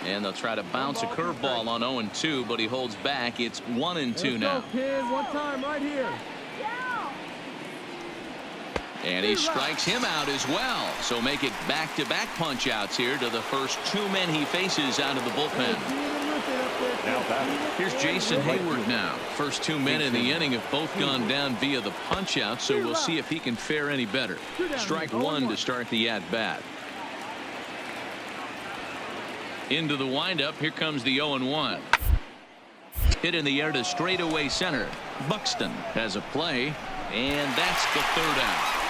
And they'll try to bounce a curveball on 0-2, but he holds back. It's 1-2 now. Go, kid. One time right here. And he strikes him out as well. So make it back-to-back punch-outs here to the first 2 men he faces out of the bullpen. Here's Jason Hayward now. First 2 men in the inning have both gone down via the punch-out, so we'll see if he can fare any better. Strike 1 to start the at-bat. Into the windup. Here comes the 0-1. Hit in the air to straightaway center. Buxton has a play, and that's the 3rd out.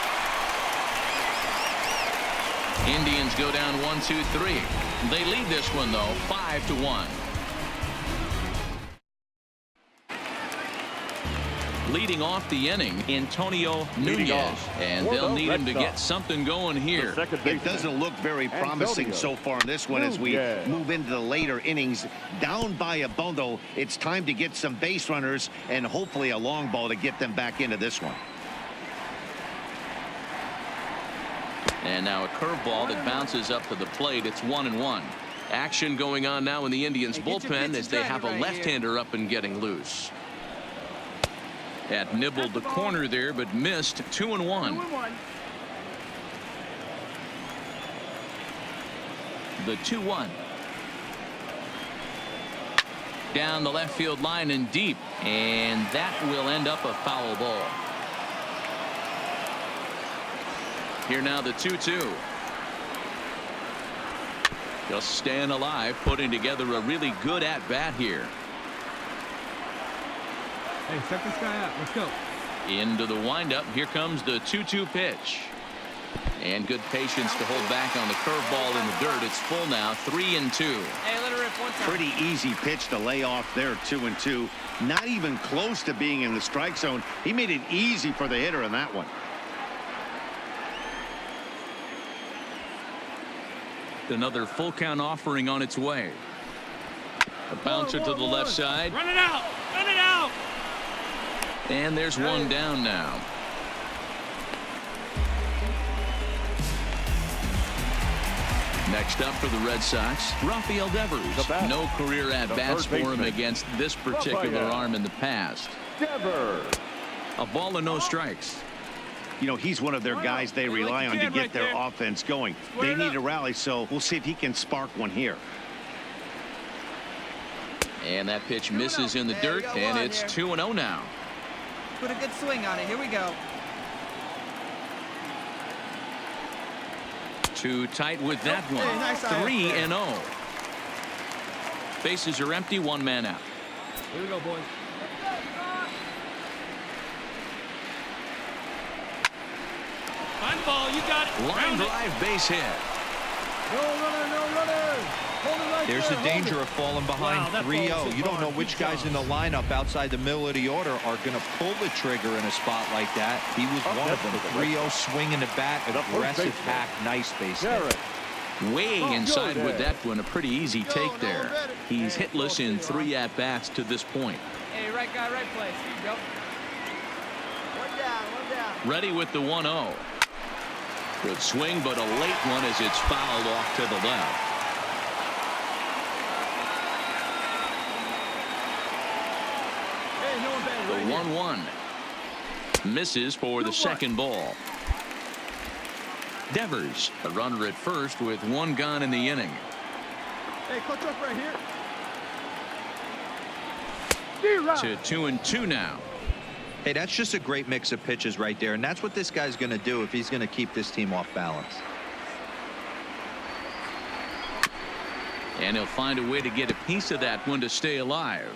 Indians go down 1-2-3. They lead this one, though, 5-1. Leading off the inning, Antonio Nunez, and they'll need him to get something going here. It doesn't look very promising so far in this one as we move into the later innings. Down by a bundle, it's time to get some base runners and hopefully a long ball to get them back into this one. And now a curveball that bounces up to the plate. It's 1-1. Action going on now in the Indians bullpen as they have a left-hander up and getting loose. That nibbled the corner there, but missed. 2-1. The 2-1. Down the left field line and deep, and that will end up a foul ball. Here now the 2-2. Just staying alive, putting together a really good at-bat here. Hey, set this guy up. Let's go. Into the windup. Here comes the 2-2 pitch. And good patience to hold back on the curveball in the dirt. It's full now, 3-2. Hey, let her rip one time. Pretty easy pitch to lay off there, 2-2. Not even close to being in the strike zone. He made it easy for the hitter in that one. Another full count offering on its way. A bouncer to the left side. Run it out! Run it out! And there's one down now. Next up for the Red Sox, Rafael Devers. No career at-bats for him against this particular arm in the past. A ball and no strikes. You know, he's one of their guys they rely on to get their offense going. They need a rally, so we'll see if he can spark one here. And that pitch misses in the dirt, and it's 2-0 now. Put a good swing on it. Here we go. Too tight with that one. 3-0. Bases are empty, one man out. Here we go, boys. Find the ball. You got it. Line drive, base hit. No runner, no runner. Hold it right There's there. the danger of falling behind 3-0. You don't know which guys in the lineup outside the middle of the order are going to pull the trigger in a spot like that. He was one of them. 3-0 swinging the bat, aggressive hack, nice base hit. Way inside with that one. A pretty easy take there. He's hitless in 3 at-bats to this point. Hey, right guy, right place. Here you go. One down. Ready with the 1-0. Good swing, but a late one as it's fouled off to the left. The 1-1 misses for the second ball. Devers, a runner at first with one gone in the inning. Hey, clutch up right here. To 2-2 now. Hey, that's just a great mix of pitches right there, and that's what this guy's going to do if he's going to keep this team off balance. And he'll find a way to get a piece of that one to stay alive.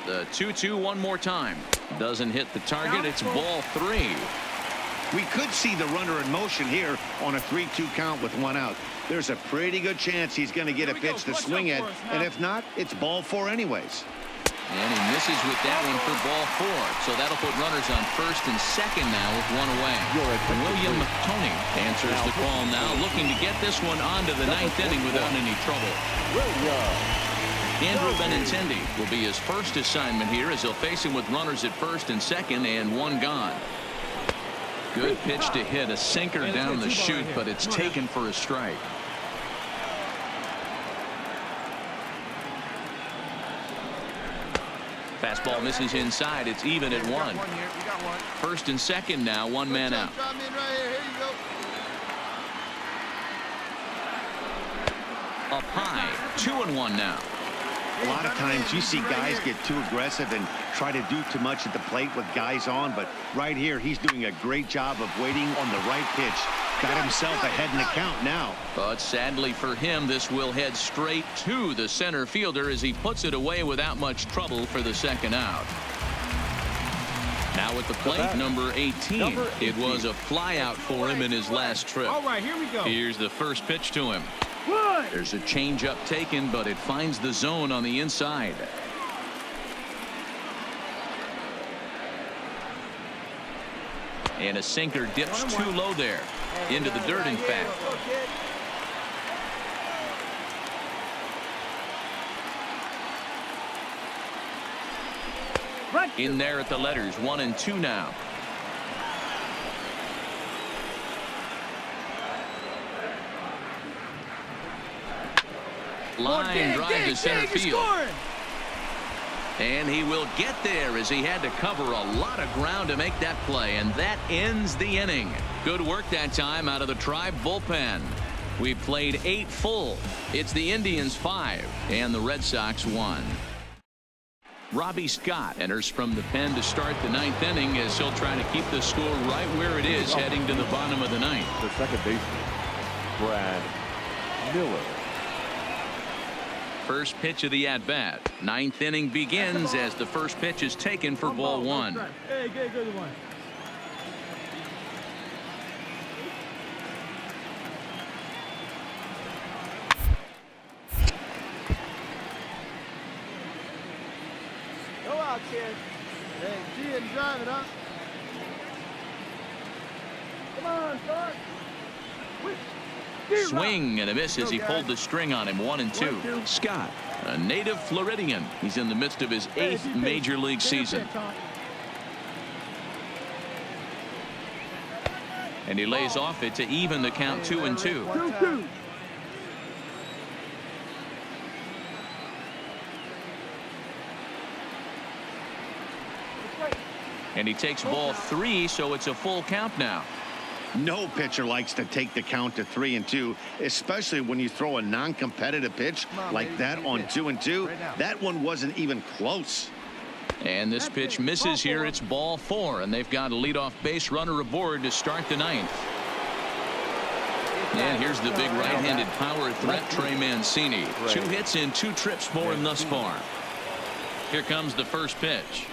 The 2-2 one more time. Doesn't hit the target. It's ball 3. We could see the runner in motion here on a 3-2 count with one out. There's a pretty good chance he's going to get a pitch to swing at, and if not, it's ball 4 anyways. And he misses with that one for ball 4. So that'll put runners on first and second now with one away. William Tony answers the call now, looking to get this one onto the 9th inning without any trouble. Andrew Benintendi will be his first assignment here as he'll face him with runners at first and second and one gone. Good pitch to hit, a sinker down the chute, but it's taken for a strike. Fastball misses inside. It's even at 1. First and second now, one man out. Up high, 2-1 now. A lot of times you see guys get too aggressive and try to do too much at the plate with guys on, but right here he's doing a great job of waiting on the right pitch. Got himself ahead in the count now. But sadly for him, this will head straight to the center fielder as he puts it away without much trouble for the second out. Now at the plate, number 18. It was a flyout for him in his last trip. All right, here we go. Here's the first pitch to him. There's a changeup taken, but it finds the zone on the inside. And a sinker dips too low there. Into the dirt, in fact. In there at the letters, 1 and 2 now. Line drive to center field. And he will get there as he had to cover a lot of ground to make that play. And that ends the inning. Good work that time out of the Tribe bullpen. We played 8 full. It's the Indians 5 and the Red Sox 1. Robbie Scott enters from the pen to start the 9th inning as he'll try to keep the score right where it is heading to the bottom of the 9th. The second baseman, Brad Miller. First pitch of the at-bat. 9th inning begins as the first pitch is taken for ball 1. Hey, good one. Go out, kid. Hey, see it and drive it, huh? Come on, son. Swing and a miss as he pulled the string on him. 1 and 2. Scott, a native Floridian. He's in the midst of his 8th major league season. And he lays off it to even the count 2 and 2. 2-2. And he takes ball 3, so it's a full count now. No pitcher likes to take the count to 3 and 2, especially when you throw a non-competitive pitch like that on 2 and 2. That one wasn't even close. And this pitch misses here. It's ball 4, and they've got a leadoff base runner aboard to start the 9th. And here's the big right-handed power threat, Trey Mancini. 2 hits in 2 trips for him thus far. Here comes the first pitch.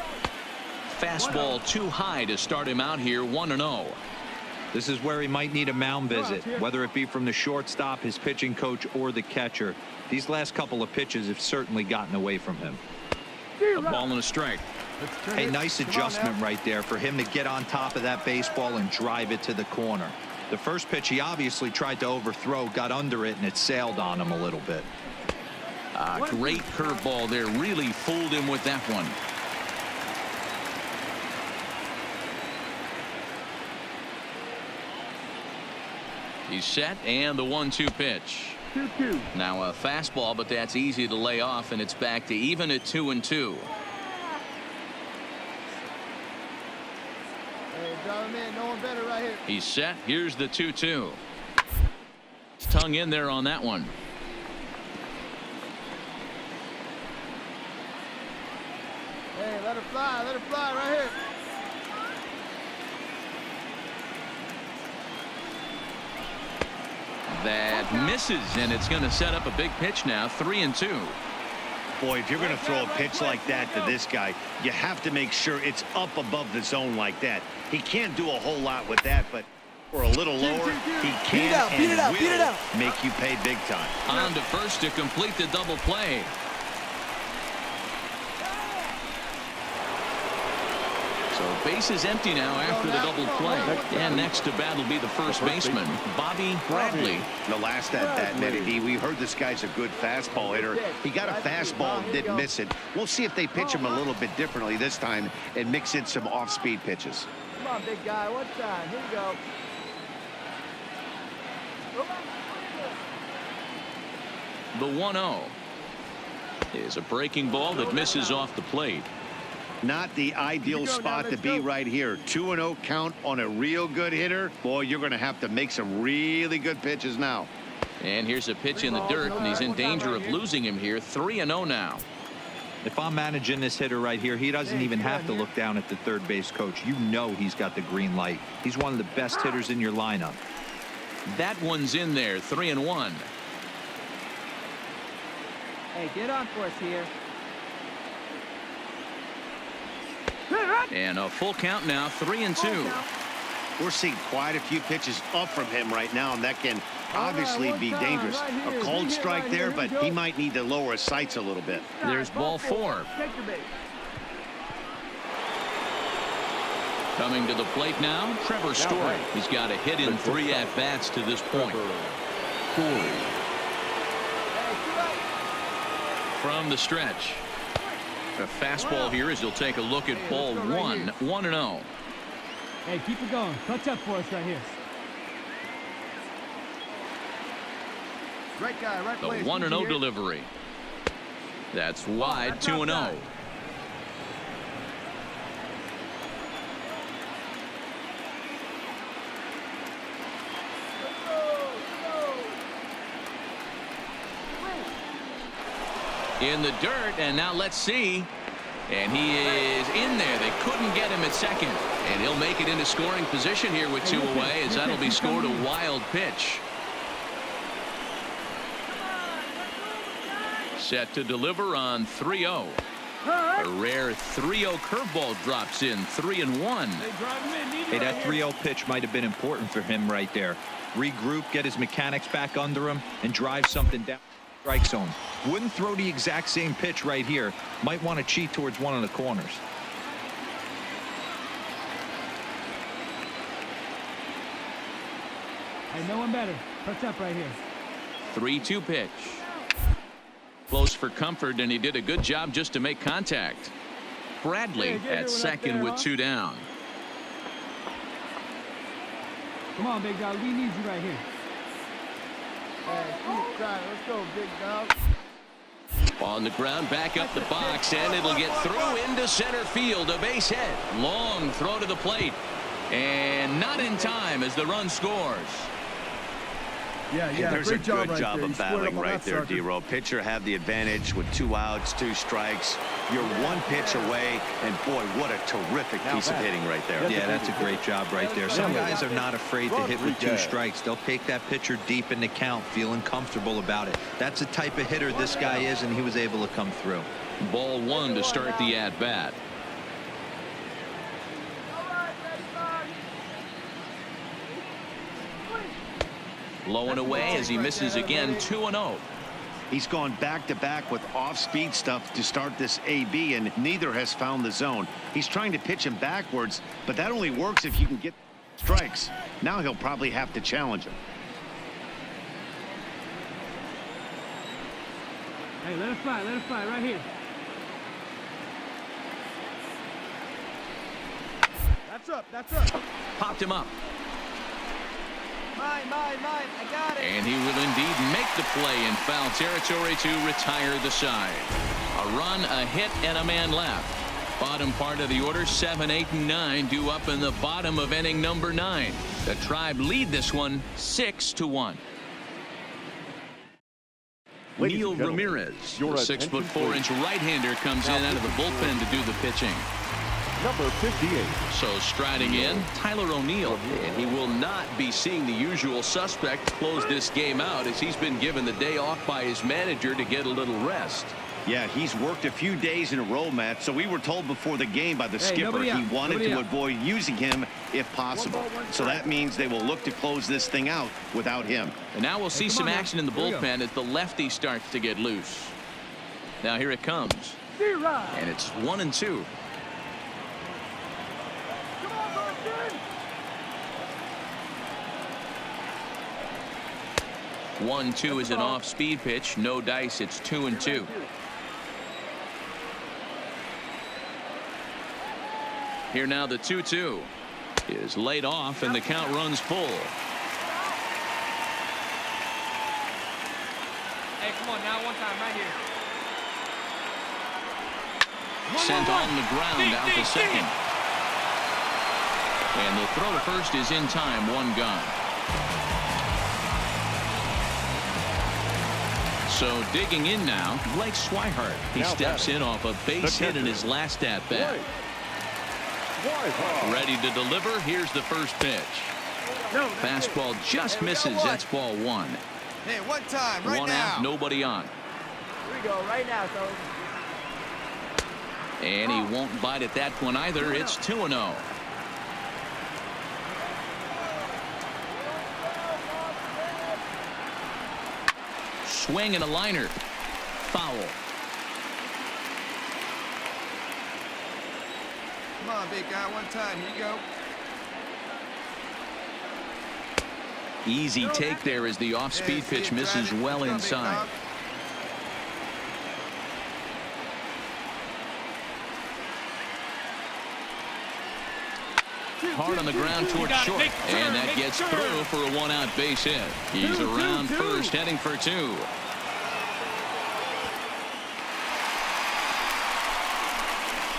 Fastball too high to start him out here. 1-0. This is where he might need a mound visit, whether it be from the shortstop, his pitching coach, or the catcher. These last couple of pitches have certainly gotten away from him. A ball and a strike. A nice adjustment right there for him to get on top of that baseball and drive it to the corner. The first pitch he obviously tried to overthrow, got under it, and it sailed on him a little bit. Great curveball there. Really fooled him with that one. He's set, and the 1-2 pitch. 2-2. Now a fastball, but that's easy to lay off, and it's back to even at 2 and 2. Hey, drive him in. No one better right here. He's set. Here's the 2-2. It's tongue in there on that one. Hey, let her fly. Let her fly right here. That misses, and it's going to set up a big pitch now. 3 and 2. Boy, if you're going to throw a pitch like that to this guy, you have to make sure it's up above the zone like that. He can't do a whole lot with that, but for a little lower, he can and will make you pay big time. On to first to complete the double play. So base is empty now after the double play. And next to bat will be the first baseman, Bobby Bradley. The last at bat, Nettie D, we heard this guy's a good fastball hitter. He got a fastball and didn't miss it. We'll see if they pitch him a little bit differently this time and mix in some off-speed pitches. Come on, big guy. One time. Here we go. The 1-0 is a breaking ball that misses off the plate. Not the ideal spot to be right here. 2-0 count on a real good hitter. Boy, you're going to have to make some really good pitches now. And here's a pitch in the dirt, and he's in danger of losing him here. 3-0 now. If I'm managing this hitter right here, he doesn't even have to look down at the third base coach. You know he's got the green light. He's one of the best hitters in your lineup. That one's in there. 3-1. Hey, get on for us here. And a full count now, 3-2. We're seeing quite a few pitches up from him right now, and that can obviously be dangerous. A cold strike there, but he might need to lower his sights a little bit. There's ball 4. Coming to the plate now, Trevor Story. He's got a hit in 3 at-bats to this point. From the stretch. A fastball here as he'll take a look at ball 1, 1-0. Hey, keep it going. Touch up for us right here. Right guy, right The place. 1-0 delivery. That's wide, 2-0. In the dirt, and now let's see. And he is in there. They couldn't get him at second. And he'll make it into scoring position here with 2 away, as that'll be scored a wild pitch. Set to deliver on 3-0. A rare 3-0 curveball drops in, 3-1. Hey, that 3-0 pitch might have been important for him right there. Regroup, get his mechanics back under him, and drive something down the strike zone. Wouldn't throw the exact same pitch right here. Might want to cheat towards one of the corners. Hey, no one better. Touch up right here. 3-2 pitch. Close for comfort, and he did a good job just to make contact. Bradley at second with 2 down. Come on, big dog. We need you right here. Hey, keep trying. Let's go, big dog. On the ground, back up the box, and it'll get through into center field. A base hit. Long throw to the plate. And not in time as the run scores. Yeah, there's a good job of battling right there, D-Row. Pitcher had the advantage with 2 outs, 2 strikes. You're 1 pitch away, and boy, what a terrific piece of hitting right there. Yeah, that's a great job right there. Some guys are not afraid to hit with 2 strikes. They'll take that pitcher deep in the count, feeling comfortable about it. That's the type of hitter this guy is, and he was able to come through. Ball 1 to start the at-bat. Low and away as he misses again, 2-0. He's gone back-to-back with off-speed stuff to start this AB, and neither has found the zone. He's trying to pitch him backwards, but that only works if you can get strikes. Now he'll probably have to challenge him. Hey, let it fly right here. That's up. Popped him up. Mine. I got it. And he will indeed make the play in foul territory to retire the side. A run, a hit, and a man left. Bottom part of the order, 7, 8, and 9 due up in the bottom of inning number 9. The Tribe lead this one 6-1. Neil Ramirez, the 6'4" right-hander, comes in out of the bullpen to do the pitching. Number 58. So striding in, Tyler O'Neill, and he will not be seeing the usual suspect close this game out, as he's been given the day off by his manager to get a little rest. Yeah, he's worked a few days in a row, Matt, so we were told before the game by the skipper he wanted to avoid using him if possible. So that means they will look to close this thing out without him. And now we'll see some action in the bullpen as the lefty starts to get loose. Now here it comes. And it's 1-2. 1-2 is an off-speed pitch. No dice. It's 2-2. Here now the 2-2 is laid off, and the count runs full. Hey, come on now, one time right here. Sent on the ground out to second. And the throw to first is in time. 1 gone. So digging in now, Blake Swihart. He steps in off a base hit in his last at-bat. Ready to deliver. Here's the first pitch. Fastball just misses. That's ball 1. Hey, one time, right now. 1 out, nobody on. Here we go, right now, so. And he won't bite at that one either. It's 2-0. Swing and a liner. Foul. Come on, big guy, one time. Here you go. Easy take there as the off-speed pitch misses well inside. Hard on the ground towards short, and that gets through for a one-out base hit. He's around first, heading for two.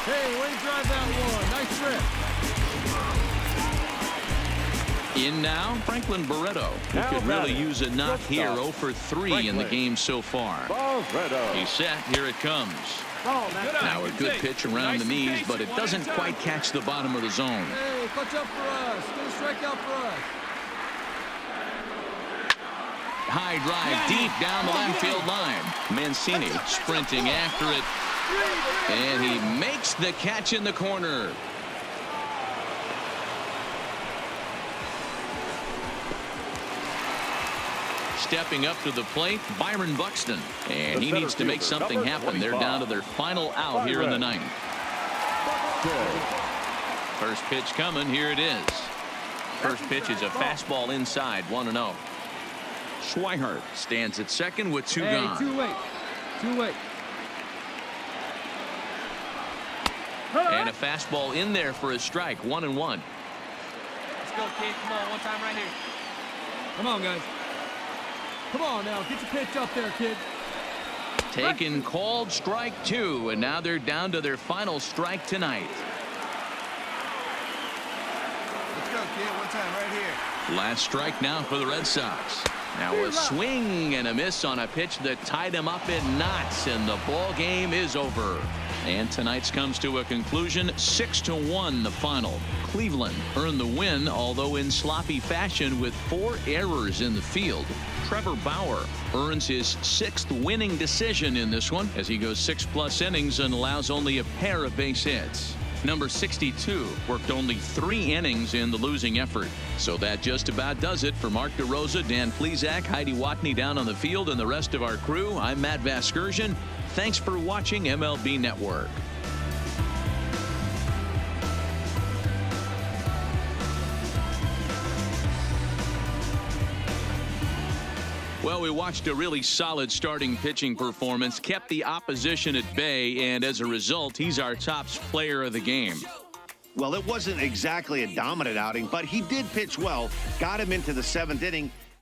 Hey, way to drive that one. Nice trip. In now, Franklin Barreto, who could really use a knock here. 0 for 3 in the game so far. He's set. Here it comes. Now a good pitch around the knees, but it doesn't quite catch the bottom of the zone. Hey, clutch up for us. Get a strikeout for us. High drive deep down the left field line. Mancini sprinting after it, and he makes the catch in the corner. Stepping up to the plate, Byron Buxton, and he needs to make something happen. They're down to their final out here in the ninth. First pitch coming. Here it is. First pitch is a fastball inside. 1-0. Schweihart stands at second with two gone. Too late. And a fastball in there for a strike. 1-1. Let's go, kid. Come on, one time right here. Come on, guys. Come on now, get your pitch up there, kid. Taken, called, strike two, and now they're down to their final strike tonight. Let's go, kid. One time right here. Last strike now for the Red Sox. Now a swing and a miss on a pitch that tied him up in knots, and the ball game is over. And tonight's comes to a conclusion. 6-1 the final. Cleveland earned the win, although in sloppy fashion with 4 errors in the field. Trevor Bauer earns his 6th winning decision in this one as he goes 6+ innings and allows only a pair of base hits. Number 62 worked only 3 innings in the losing effort. So that just about does it for Mark DeRosa, Dan Plesac, Heidi Watney down on the field, and the rest of our crew. I'm Matt Vasgersian. Thanks for watching MLB Network. Well, we watched a really solid starting pitching performance, kept the opposition at bay, and as a result, he's our top player of the game. Well, it wasn't exactly a dominant outing, but he did pitch well, got him into the 7th inning.